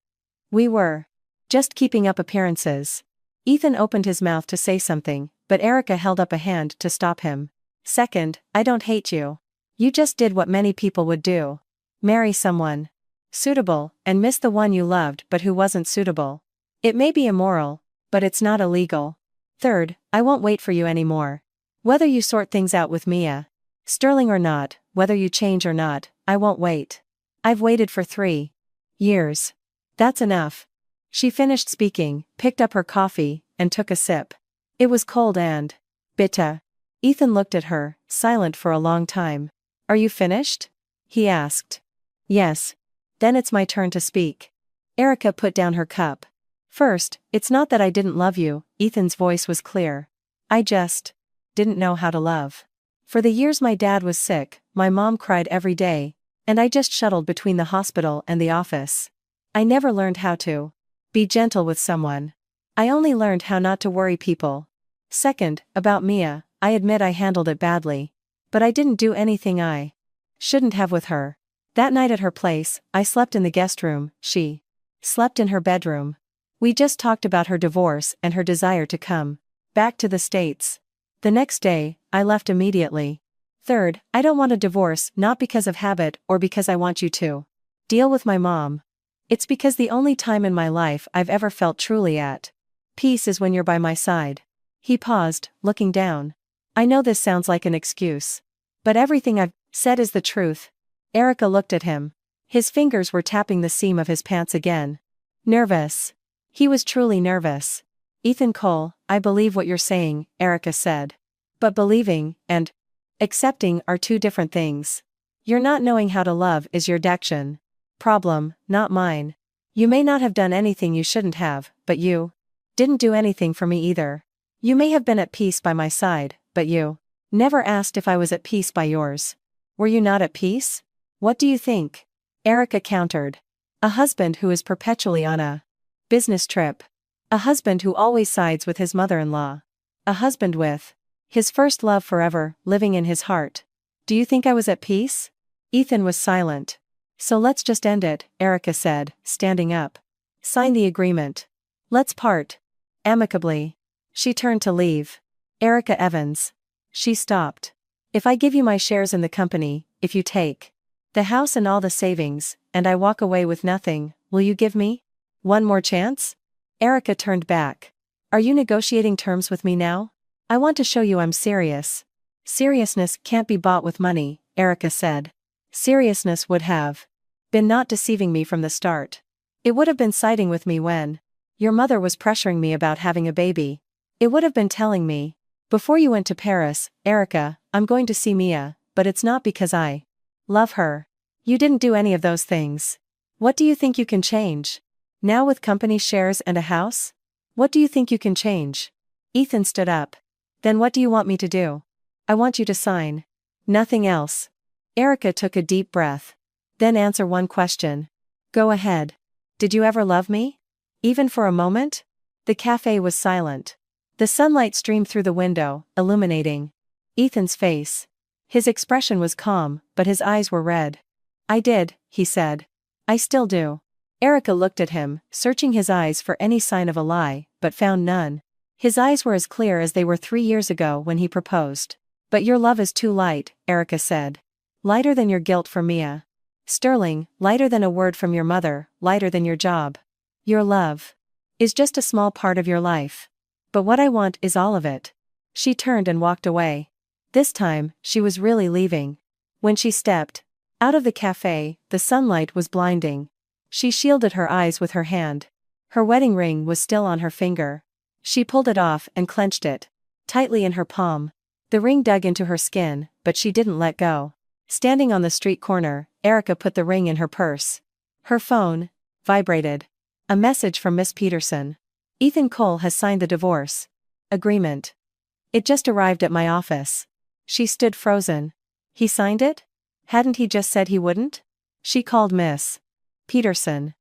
Speaker 1: We were just keeping up appearances. Ethan opened his mouth to say something, but Erica held up a hand to stop him. Second, I don't hate you. You just did what many people would do. Marry someone suitable, and miss the one you loved but who wasn't suitable. It may be immoral, but it's not illegal. Third, I won't wait for you anymore. Whether you sort things out with Mia Sterling or not, whether you change or not, I won't wait. I've waited for 3 years. That's enough. She finished speaking, picked up her coffee, and took a sip. It was cold and bitter. Ethan looked at her, silent for a long time. Are you finished? He asked. Yes. Then it's my turn to speak. Erica put down her cup. First, it's not that I didn't love you, Ethan's voice was clear. I just didn't know how to love. For the years my dad was sick, my mom cried every day, and I just shuttled between the hospital and the office. I never learned how to be gentle with someone. I only learned how not to worry people. Second, about Mia, I admit I handled it badly. But I didn't do anything I shouldn't have with her. That night at her place, I slept in the guest room, she slept in her bedroom. We just talked about her divorce and her desire to come back to the States. The next day, I left immediately. Third, I don't want a divorce not because of habit or because I want you to deal with my mom. It's because the only time in my life I've ever felt truly at peace is when you're by my side. He paused, looking down. I know this sounds like an excuse. But everything I've said is the truth. Erica looked at him. His fingers were tapping the seam of his pants again. Nervous. He was truly nervous. Ethan Cole, I believe what you're saying, Erica said. But believing and accepting are 2 different things. Your not knowing how to love is your action problem, not mine. You may not have done anything you shouldn't have, but you didn't do anything for me either. You may have been at peace by my side, but you never asked if I was at peace by yours. Were you not at peace? What do you think? Erica countered. A husband who is perpetually on a business trip. A husband who always sides with his mother-in-law. A husband with his first love forever living in his heart. Do you think I was at peace? Ethan was silent. So let's just end it, Erica said, standing up. Sign the agreement. Let's part amicably. She turned to leave. Erica Evans. She stopped. If I give you my shares in the company, if you take the house and all the savings, and I walk away with nothing, will you give me one more chance? Erica turned back. Are you negotiating terms with me now? I want to show you I'm serious. Seriousness can't be bought with money, Erica said. Seriousness would have been not deceiving me from the start. It would have been siding with me when your mother was pressuring me about having a baby. It would have been telling me, before you went to Paris, Erica, I'm going to see Mia, but it's not because I love her. You didn't do any of those things. What do you think you can change? Now with company shares and a house? What do you think you can change? Ethan stood up. Then what do you want me to do? I want you to sign. Nothing else. Erica took a deep breath. Then answer one question. Go ahead. Did you ever love me? Even for a moment? The cafe was silent. The sunlight streamed through the window, illuminating Ethan's face. His expression was calm, but his eyes were red. I did, he said. I still do. Erica looked at him, searching his eyes for any sign of a lie, but found none. His eyes were as clear as they were 3 years ago when he proposed. But your love is too light, Erica said. Lighter than your guilt for Mia. Sterling, lighter than a word from your mother, lighter than your job. Your love is just a small part of your life. But what I want is all of it. She turned and walked away. This time, she was really leaving. When she stepped out of the cafe, the sunlight was blinding. She shielded her eyes with her hand. Her wedding ring was still on her finger. She pulled it off and clenched it tightly in her palm. The ring dug into her skin, but she didn't let go. Standing on the street corner, Erica put the ring in her purse. Her phone vibrated. A message from Miss Peterson. Ethan Cole has signed the divorce agreement. It just arrived at my office. She stood frozen. He signed it? Hadn't he just said he wouldn't? She called Miss Peterson.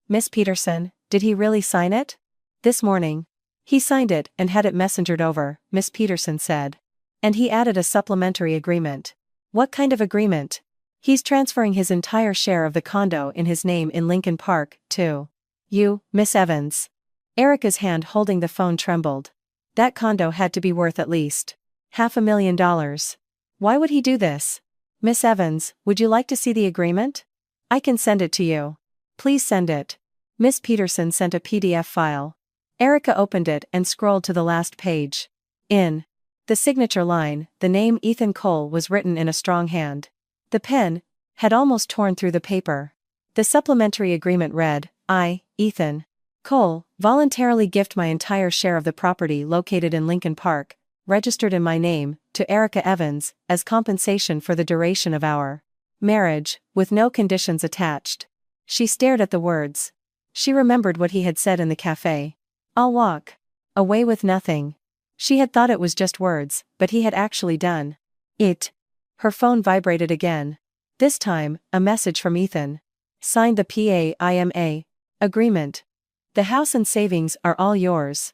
Speaker 1: Miss Peterson, did he really sign it? This morning. He signed it and had it messengered over, Miss Peterson said. And he added a supplementary agreement. What kind of agreement? He's transferring his entire share of the condo in his name in Lincoln Park, to you, Miss Evans. Erica's hand holding the phone trembled. That condo had to be worth at least $500,000. Why would he do this? Miss Evans, would you like to see the agreement? I can send it to you. Please send it. Miss Peterson sent a PDF file. Erica opened it and scrolled to the last page. In the signature line, the name Ethan Cole was written in a strong hand. The pen had almost torn through the paper. The supplementary agreement read, I, Ethan Cole, voluntarily gift my entire share of the property located in Lincoln Park, registered in my name, to Erica Evans, as compensation for the duration of our marriage, with no conditions attached. She stared at the words. She remembered what he had said in the cafe. I'll walk away with nothing. She had thought it was just words, but he had actually done it. Her phone vibrated again. This time, a message from Ethan. Signed the PAIMA agreement. The house and savings are all yours.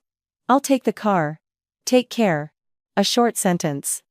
Speaker 1: I'll take the car. Take care. A short sentence.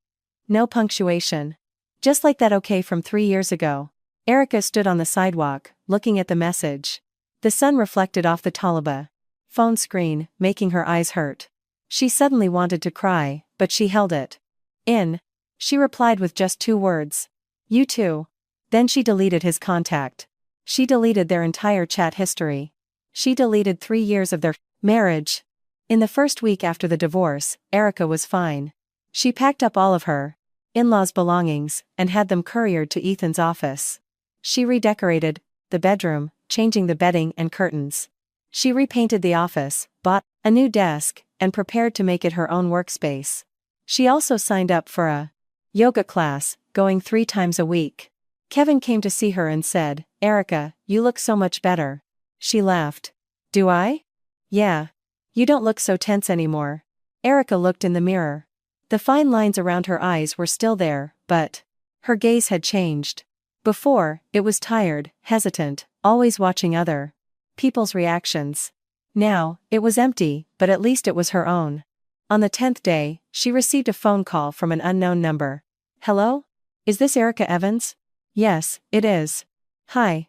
Speaker 1: No punctuation. Just like that okay from 3 years ago. Erica stood on the sidewalk, looking at the message. The sun reflected off the Taliba phone screen, making her eyes hurt. She suddenly wanted to cry, but she held it in. She replied with just 2 words. You too. Then she deleted his contact. She deleted their entire chat history. She deleted 3 years of their marriage. In the first week after the divorce, Erica was fine. She packed up all of her in-laws' belongings and had them couriered to Ethan's office. She redecorated the bedroom, changing the bedding and curtains. She repainted the office, bought a new desk, and prepared to make it her own workspace. She also signed up for a yoga class, going 3 times a week. Kevin came to see her and said, Erica, you look so much better. She laughed. Do I? Yeah. You don't look so tense anymore. Erica looked in the mirror. The fine lines around her eyes were still there, but her gaze had changed. Before, it was tired, hesitant, always watching other people's reactions. Now, it was empty, but at least it was her own. On the 10th day, she received a phone call from an unknown number. Hello? Is this Erica Evans? Yes, it is. Hi.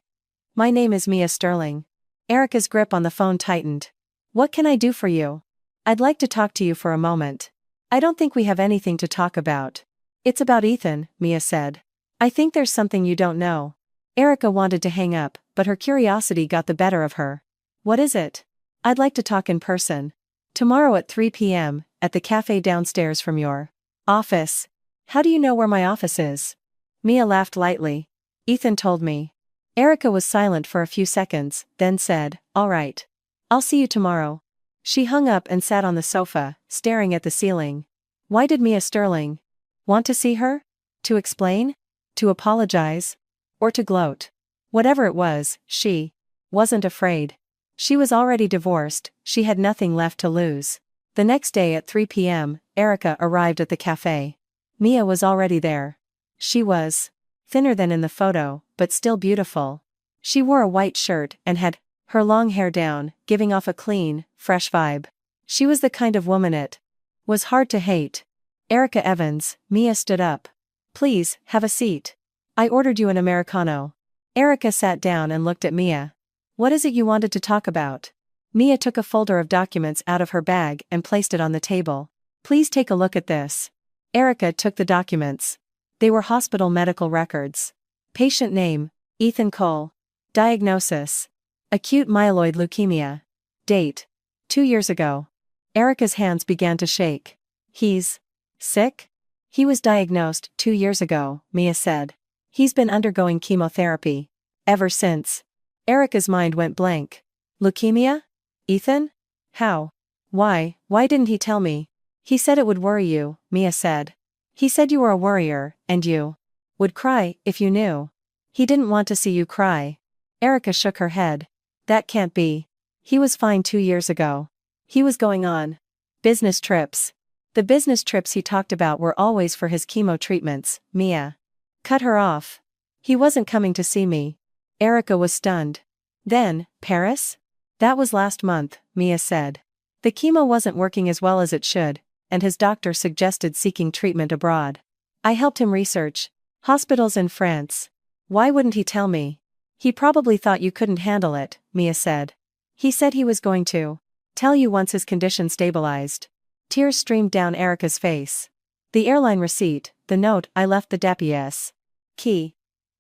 Speaker 1: My name is Mia Sterling. Erica's grip on the phone tightened. What can I do for you? I'd like to talk to you for a moment. I don't think we have anything to talk about. It's about Ethan, Mia said. I think there's something you don't know. Erica wanted to hang up, but her curiosity got the better of her. What is it? I'd like to talk in person. Tomorrow at 3 p.m., at the cafe downstairs from your office. How do you know where my office is? Mia laughed lightly. Ethan told me. Erica was silent for a few seconds, then said, All right. I'll see you tomorrow. She hung up and sat on the sofa, staring at the ceiling. Why did Mia Sterling want to see her? To explain? To apologize? Or to gloat? Whatever it was, she wasn't afraid. She was already divorced, she had nothing left to lose. The next day at 3 p.m., Erica arrived at the cafe. Mia was already there. She was thinner than in the photo, but still beautiful. She wore a white shirt and had her long hair down, giving off a clean, fresh vibe. She was the kind of woman it was hard to hate. Erica Evans, Mia stood up. Please, have a seat. I ordered you an Americano. Erica sat down and looked at Mia. What is it you wanted to talk about? Mia took a folder of documents out of her bag and placed it on the table. Please take a look at this. Erica took the documents. They were hospital medical records. Patient name, Ethan Cole. Diagnosis, acute myeloid leukemia. Date, 2 years ago. Erica's hands began to shake. He's sick? He was diagnosed 2 years ago, Mia said. He's been undergoing chemotherapy. Ever since. Erica's mind went blank. Leukemia? Ethan? How? Why didn't he tell me? He said it would worry you, Mia said. He said you were a worrier, and you would cry if you knew. He didn't want to see you cry. Erica shook her head. That can't be. He was fine 2 years ago. He was going on business trips. The business trips he talked about were always for his chemo treatments. Mia cut her off. He wasn't coming to see me. Erica was stunned. Then, Paris? That was last month, Mia said. The chemo wasn't working as well as it should, and his doctor suggested seeking treatment abroad. I helped him research hospitals in France. Why wouldn't he tell me? He probably thought you couldn't handle it, Mia said. He said he was going to tell you once his condition stabilized. Tears streamed down Erica's face. The airline receipt, the note I left the deputy's key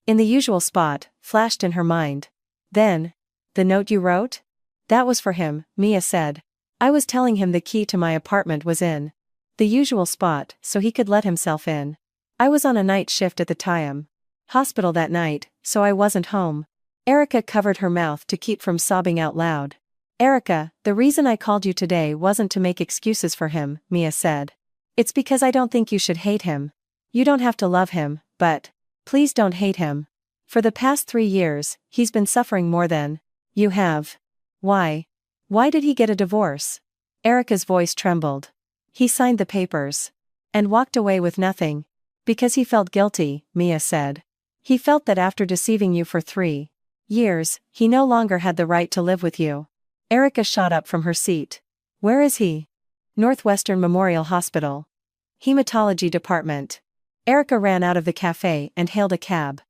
Speaker 1: in the usual spot, flashed in her mind. Then, the note you wrote? That was for him, Mia said. I was telling him the key to my apartment was in the usual spot, so he could let himself in. I was on a night shift at the time hospital that night, so I wasn't home. Erica covered her mouth to keep from sobbing out loud. Erica, the reason I called you today wasn't to make excuses for him, Mia said. It's because I don't think you should hate him. You don't have to love him, but please don't hate him. For the past 3 years, he's been suffering more than you have. Why? Why did he get a divorce? Erica's voice trembled. He signed the papers and walked away with nothing. Because he felt guilty, Mia said. He felt that after deceiving you for 3 years, he no longer had the right to live with you. Erica shot up from her seat. Where is he? Northwestern Memorial Hospital. Hematology Department. Erica ran out of the cafe and hailed a cab.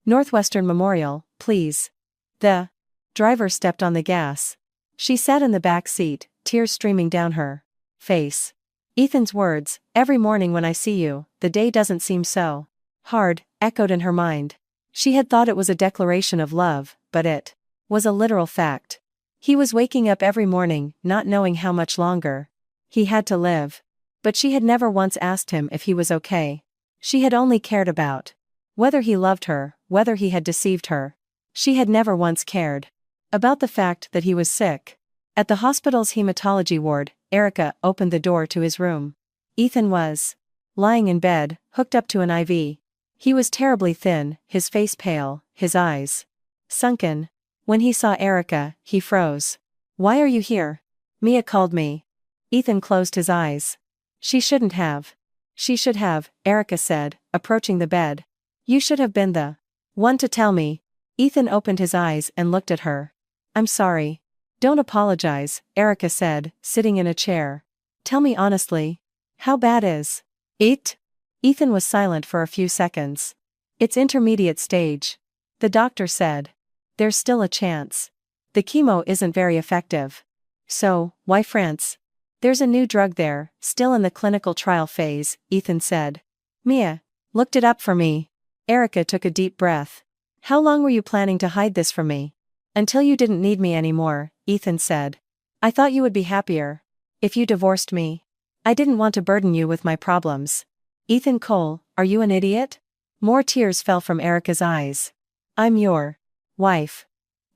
Speaker 1: Northwestern Memorial, please. The driver stepped on the gas. She sat in the back seat, tears streaming down her face. Ethan's words, every morning when I see you, the day doesn't seem so hard, echoed in her mind. She had thought it was a declaration of love, but it was a literal fact. He was waking up every morning, not knowing how much longer he had to live. But she had never once asked him if he was okay. She had only cared about whether he loved her, whether he had deceived her. She had never once cared about the fact that he was sick. At the hospital's hematology ward, Erica opened the door to his room. Ethan was lying in bed, hooked up to an IV. He was terribly thin, his face pale, his eyes sunken. When he saw Erica, he froze. Why are you here? Mia called me. Ethan closed his eyes. She shouldn't have. She should have, Erica said, approaching the bed. You should have been the one to tell me. Ethan opened his eyes and looked at her. I'm sorry. Don't apologize, Erica said, sitting in a chair. Tell me honestly. How bad is it? Ethan was silent for a few seconds. It's intermediate stage. The doctor said. There's still a chance. The chemo isn't very effective. So, why France? There's a new drug there, still in the clinical trial phase, Ethan said. Mia looked it up for me. Erica took a deep breath. How long were you planning to hide this from me? Until you didn't need me anymore, Ethan said. I thought you would be happier if you divorced me. I didn't want to burden you with my problems. Ethan Cole, are you an idiot? More tears fell from Erica's eyes. I'm your wife.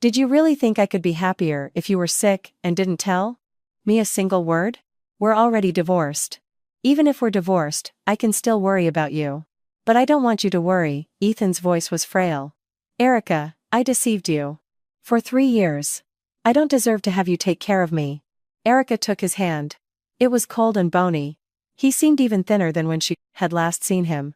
Speaker 1: Did you really think I could be happier if you were sick and didn't tell me a single word? We're already divorced. Even if we're divorced, I can still worry about you. But I don't want you to worry, Ethan's voice was frail. Erica, I deceived you. For 3 years. I don't deserve to have you take care of me. Erica took his hand. It was cold and bony. He seemed even thinner than when she had last seen him.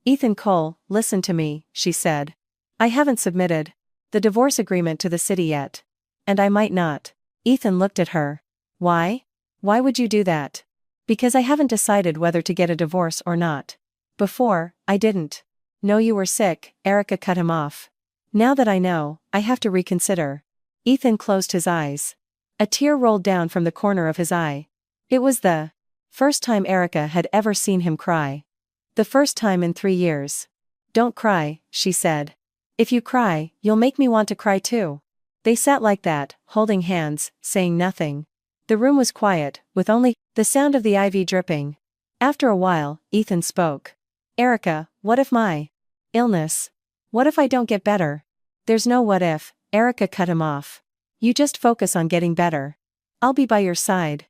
Speaker 1: Ethan Cole, listen to me, she said. I haven't submitted the divorce agreement to the city yet. And I might not. Ethan looked at her. Why? Why would you do that? Because I haven't decided whether to get a divorce or not. Before, I didn't know you were sick, Erica cut him off. Now that I know, I have to reconsider. Ethan closed his eyes. A tear rolled down from the corner of his eye. It was the first time Erica had ever seen him cry. The first time in 3 years. "Don't cry," she said. "If you cry, you'll make me want to cry too." They sat like that, holding hands, saying nothing. The room was quiet, with only the sound of the IV dripping. After a while, Ethan spoke. "Erica, what if my illness? What if I don't get better?" "There's no what if," Erica cut him off. "You just focus on getting better. I'll be by your side."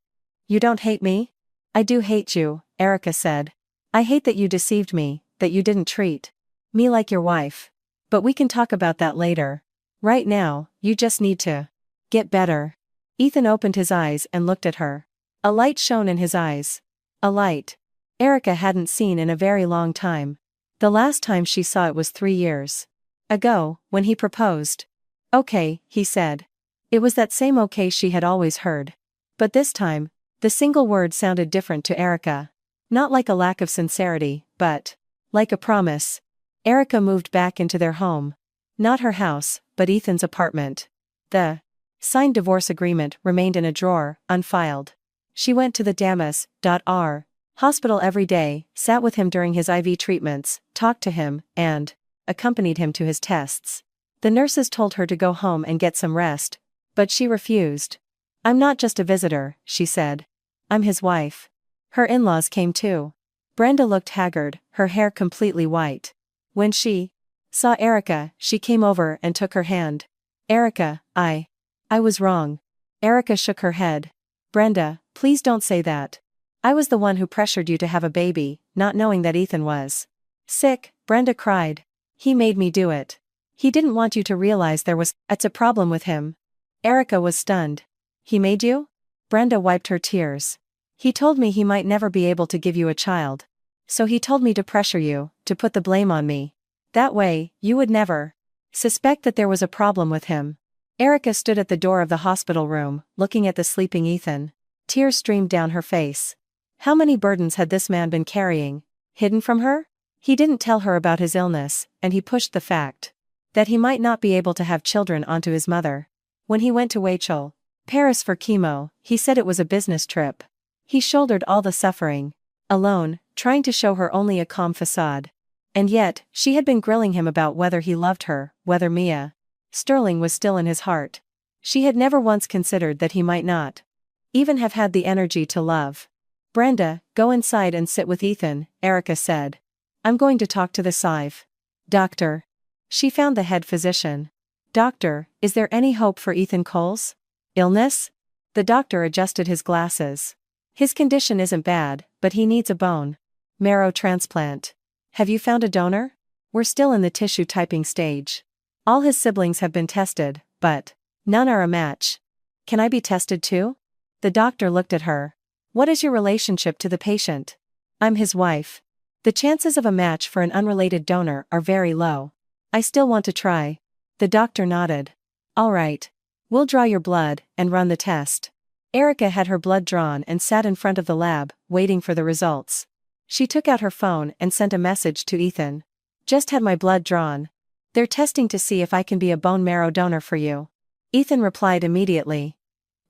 Speaker 1: "You don't hate me?" "I do hate you," Erica said. "I hate that you deceived me, that you didn't treat me like your wife. But we can talk about that later. Right now, you just need to get better." Ethan opened his eyes and looked at her. A light shone in his eyes. A light Erica hadn't seen in a very long time. The last time she saw it was 3 years ago, when he proposed. "Okay," he said. It was that same okay she had always heard. But this time, the single word sounded different to Erica. Not like a lack of sincerity, but like a promise. Erica moved back into their home. Not her house, but Ethan's apartment. The signed divorce agreement remained in a drawer, unfiled. She went to the Damas.R. hospital every day, sat with him during his IV treatments, talked to him, and accompanied him to his tests. The nurses told her to go home and get some rest, but she refused. "I'm not just a visitor," she said. "I'm his wife." Her in-laws came too. Brenda looked haggard, her hair completely white. When she saw Erica, she came over and took her hand. "Erica, I was wrong." Erica shook her head. "Brenda, please don't say that. I was the one who pressured you to have a baby, not knowing that Ethan was sick," Brenda cried. "He made me do it. He didn't want you to realize there was a problem with him." Erica was stunned. "He made you?" Brenda wiped her tears. "He told me he might never be able to give you a child. So he told me to pressure you, to put the blame on me. That way, you would never suspect that there was a problem with him." Erica stood at the door of the hospital room, looking at the sleeping Ethan. Tears streamed down her face. How many burdens had this man been carrying, hidden from her? He didn't tell her about his illness, and he pushed the fact that he might not be able to have children onto his mother. When he went to Wachel, Paris for chemo, he said it was a business trip. He shouldered all the suffering alone, trying to show her only a calm facade. And yet, she had been grilling him about whether he loved her, whether Mia Sterling was still in his heart. She had never once considered that he might not even have had the energy to love. "Brenda, go inside and sit with Ethan," Erica said. "I'm going to talk to the Sive doctor." She found the head physician. "Doctor, is there any hope for Ethan Cole's illness?" The doctor adjusted his glasses. "His condition isn't bad, but he needs a bone marrow transplant. Have you found a donor?" "We're still in the tissue typing stage. All his siblings have been tested, but none are a match." "Can I be tested too?" The doctor looked at her. "What is your relationship to the patient?" "I'm his wife. The chances of a match for an unrelated donor are very low." "I still want to try." The doctor nodded. "All right. We'll draw your blood and run the test." Erica had her blood drawn and sat in front of the lab, waiting for the results. She took out her phone and sent a message to Ethan. "Just had my blood drawn. They're testing to see if I can be a bone marrow donor for you." Ethan replied immediately.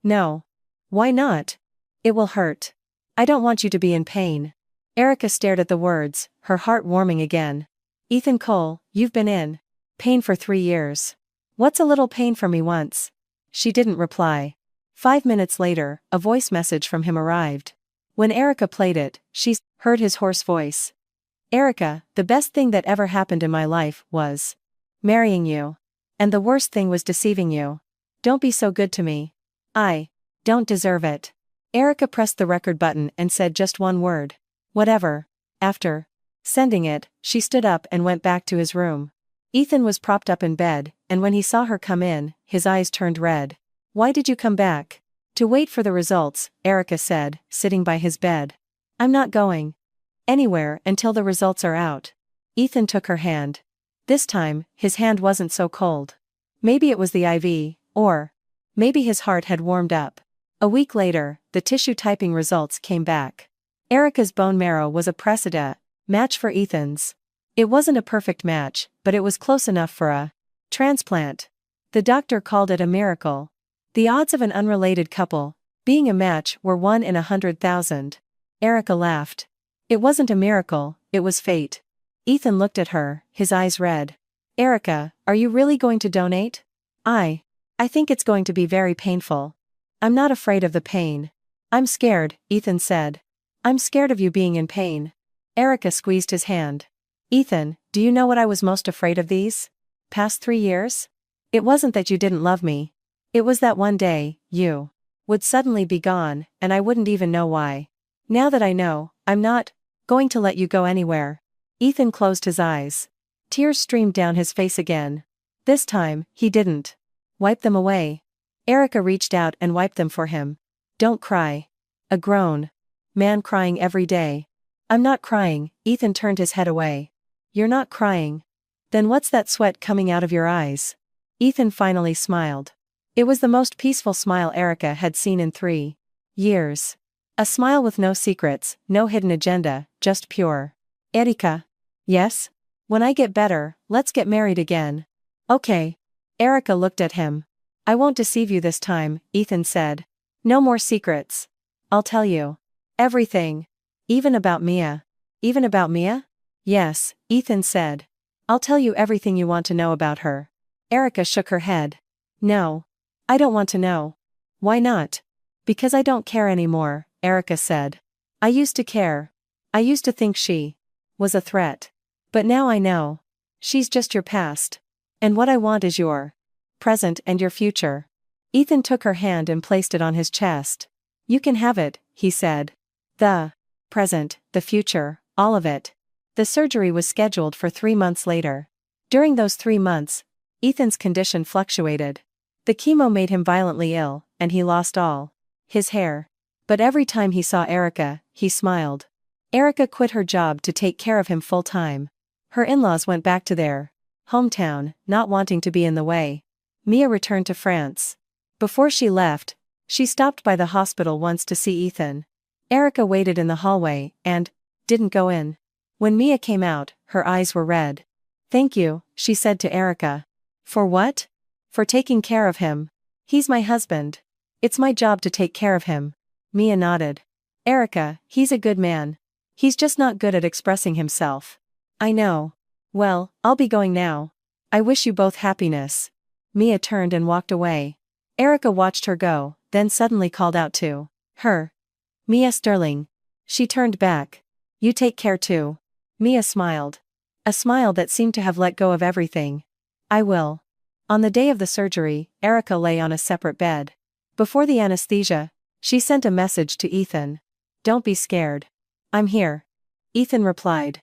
Speaker 1: "No. Why not? It will hurt. I don't want you to be in pain." Erica stared at the words, her heart warming again. "Ethan Cole, you've been in pain for 3 years. What's a little pain for me once?" She didn't reply. 5 minutes later, a voice message from him arrived. When Erica played it, she heard his hoarse voice. "Erica, the best thing that ever happened in my life was marrying you. And the worst thing was deceiving you. Don't be so good to me. I don't deserve it." Erica pressed the record button and said just one word. "Whatever." After sending it, she stood up and went back to his room. Ethan was propped up in bed, and when he saw her come in, his eyes turned red. "Why did you come back?" "To wait for the results," Erica said, sitting by his bed. "I'm not going anywhere until the results are out." Ethan took her hand. This time, his hand wasn't so cold. Maybe it was the IV, or maybe his heart had warmed up. A week later, the tissue typing results came back. Erica's bone marrow was a precedent match for Ethan's. It wasn't a perfect match, but it was close enough for a transplant. The doctor called it a miracle. The odds of an unrelated couple being a match were 1 in 100,000. Erica laughed. It wasn't a miracle, it was fate. Ethan looked at her, his eyes red. Erica, are you really going to donate? I think it's going to be very painful. I'm not afraid of the pain. I'm scared, Ethan said. I'm scared of you being in pain. Erica squeezed his hand. Ethan, do you know what I was most afraid of these past 3 years? It wasn't that you didn't love me. It was that one day, you would suddenly be gone, and I wouldn't even know why. Now that I know, I'm not going to let you go anywhere. Ethan closed his eyes. Tears streamed down his face again. This time, he didn't wipe them away. Erica reached out and wiped them for him. Don't cry. A grown man crying every day. I'm not crying, Ethan turned his head away. You're not crying. Then what's that sweat coming out of your eyes? Ethan finally smiled. It was the most peaceful smile Erica had seen in 3 years. A smile with no secrets, no hidden agenda, just pure. Erica. Yes? When I get better, let's get married again. Okay. Erica looked at him. I won't deceive you this time, Ethan said. No more secrets. I'll tell you everything. Even about Mia. Even about Mia? Yes, Ethan said. I'll tell you everything you want to know about her. Erica shook her head. No. I don't want to know. Why not? Because I don't care anymore, Erica said. I used to care. I used to think she was a threat. But now I know. She's just your past. And what I want is your present and your future. Ethan took her hand and placed it on his chest. You can have it, he said. The present, the future, all of it. The surgery was scheduled for 3 months later. During those 3 months, Ethan's condition fluctuated. The chemo made him violently ill, and he lost all his hair. But every time he saw Erica, he smiled. Erica quit her job to take care of him full-time. Her in-laws went back to their hometown, not wanting to be in the way. Mia returned to France. Before she left, she stopped by the hospital once to see Ethan. Erica waited in the hallway and didn't go in. When Mia came out, her eyes were red. Thank you, she said to Erica. For what? For taking care of him. He's my husband. It's my job to take care of him. Mia nodded. Erica, he's a good man. He's just not good at expressing himself. I know. Well, I'll be going now. I wish you both happiness. Mia turned and walked away. Erica watched her go, then suddenly called out to her. Mia Sterling. She turned back. You take care too. Mia smiled. A smile that seemed to have let go of everything. I will. On the day of the surgery, Erica lay on a separate bed. Before the anesthesia, she sent a message to Ethan. Don't be scared. I'm here. Ethan replied.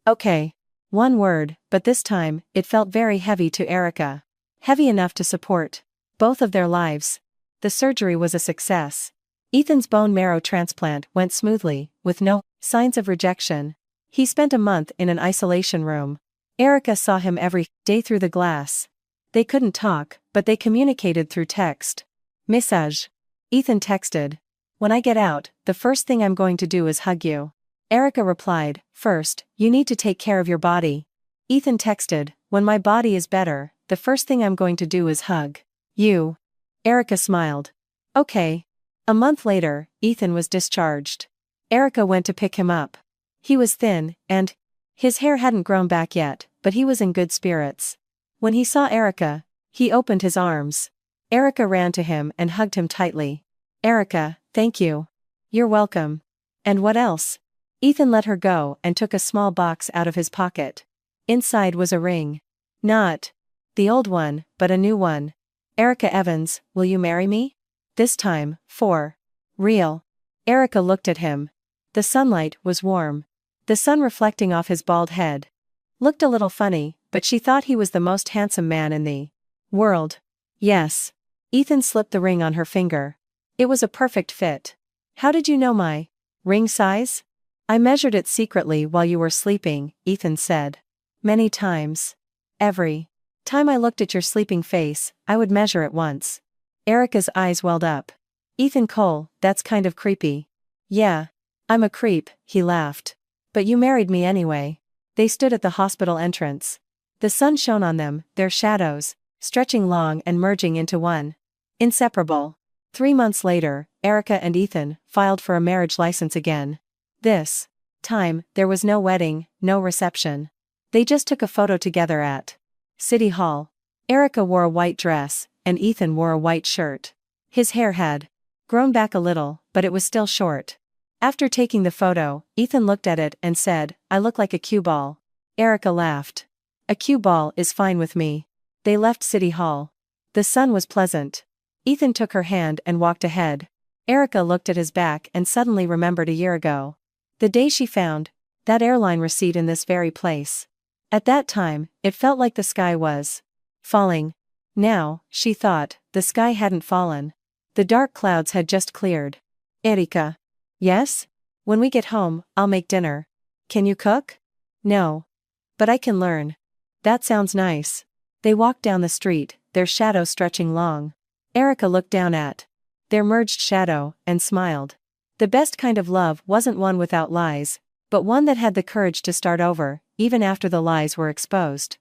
Speaker 1: Okay. One word, but this time, it felt very heavy to Erica. Heavy enough to support both of their lives. The surgery was a success. Ethan's bone marrow transplant went smoothly, with no signs of rejection. He spent a month in an isolation room. Erica saw him every day through the glass. They couldn't talk, but they communicated through text. Message. Ethan texted. When I get out, the first thing I'm going to do is hug you. Erica replied, first, you need to take care of your body. Ethan texted, when my body is better, the first thing I'm going to do is hug you. Erica smiled. Okay. A month later, Ethan was discharged. Erica went to pick him up. He was thin, and his hair hadn't grown back yet, but he was in good spirits. When he saw Erica, he opened his arms. Erica ran to him and hugged him tightly. Erica, thank you. You're welcome. And what else? Ethan let her go and took a small box out of his pocket. Inside was a ring. Not the old one, but a new one. Erica Evans, will you marry me? This time, for real. Erica looked at him. The sunlight was warm. The sun reflecting off his bald head. Looked a little funny, but she thought he was the most handsome man in the world. Yes. Ethan slipped the ring on her finger. It was a perfect fit. How did you know my ring size? I measured it secretly while you were sleeping, Ethan said. Many times. Every time I looked at your sleeping face, I would measure it once. Erica's eyes welled up. Ethan Cole, that's kind of creepy. Yeah. I'm a creep, he laughed. But you married me anyway. They stood at the hospital entrance. The sun shone on them, their shadows, stretching long and merging into one. Inseparable. 3 months later, Erica and Ethan filed for a marriage license again. This time, there was no wedding, no reception. They just took a photo together at City Hall. Erica wore a white dress, and Ethan wore a white shirt. His hair had grown back a little, but it was still short. After taking the photo, Ethan looked at it and said, "I look like a cue ball." Erica laughed. "A cue ball is fine with me." They left City Hall. The sun was pleasant. Ethan took her hand and walked ahead. Erica looked at his back and suddenly remembered a year ago. The day she found that airline receipt in this very place. At that time, it felt like the sky was falling. Now, she thought, the sky hadn't fallen. The dark clouds had just cleared. "Erika." "Yes? When we get home, I'll make dinner." "Can you cook?" "No. But I can learn." "That sounds nice." They walked down the street, their shadow stretching long. Erica looked down at their merged shadow, and smiled. The best kind of love wasn't one without lies, but one that had the courage to start over, even after the lies were exposed.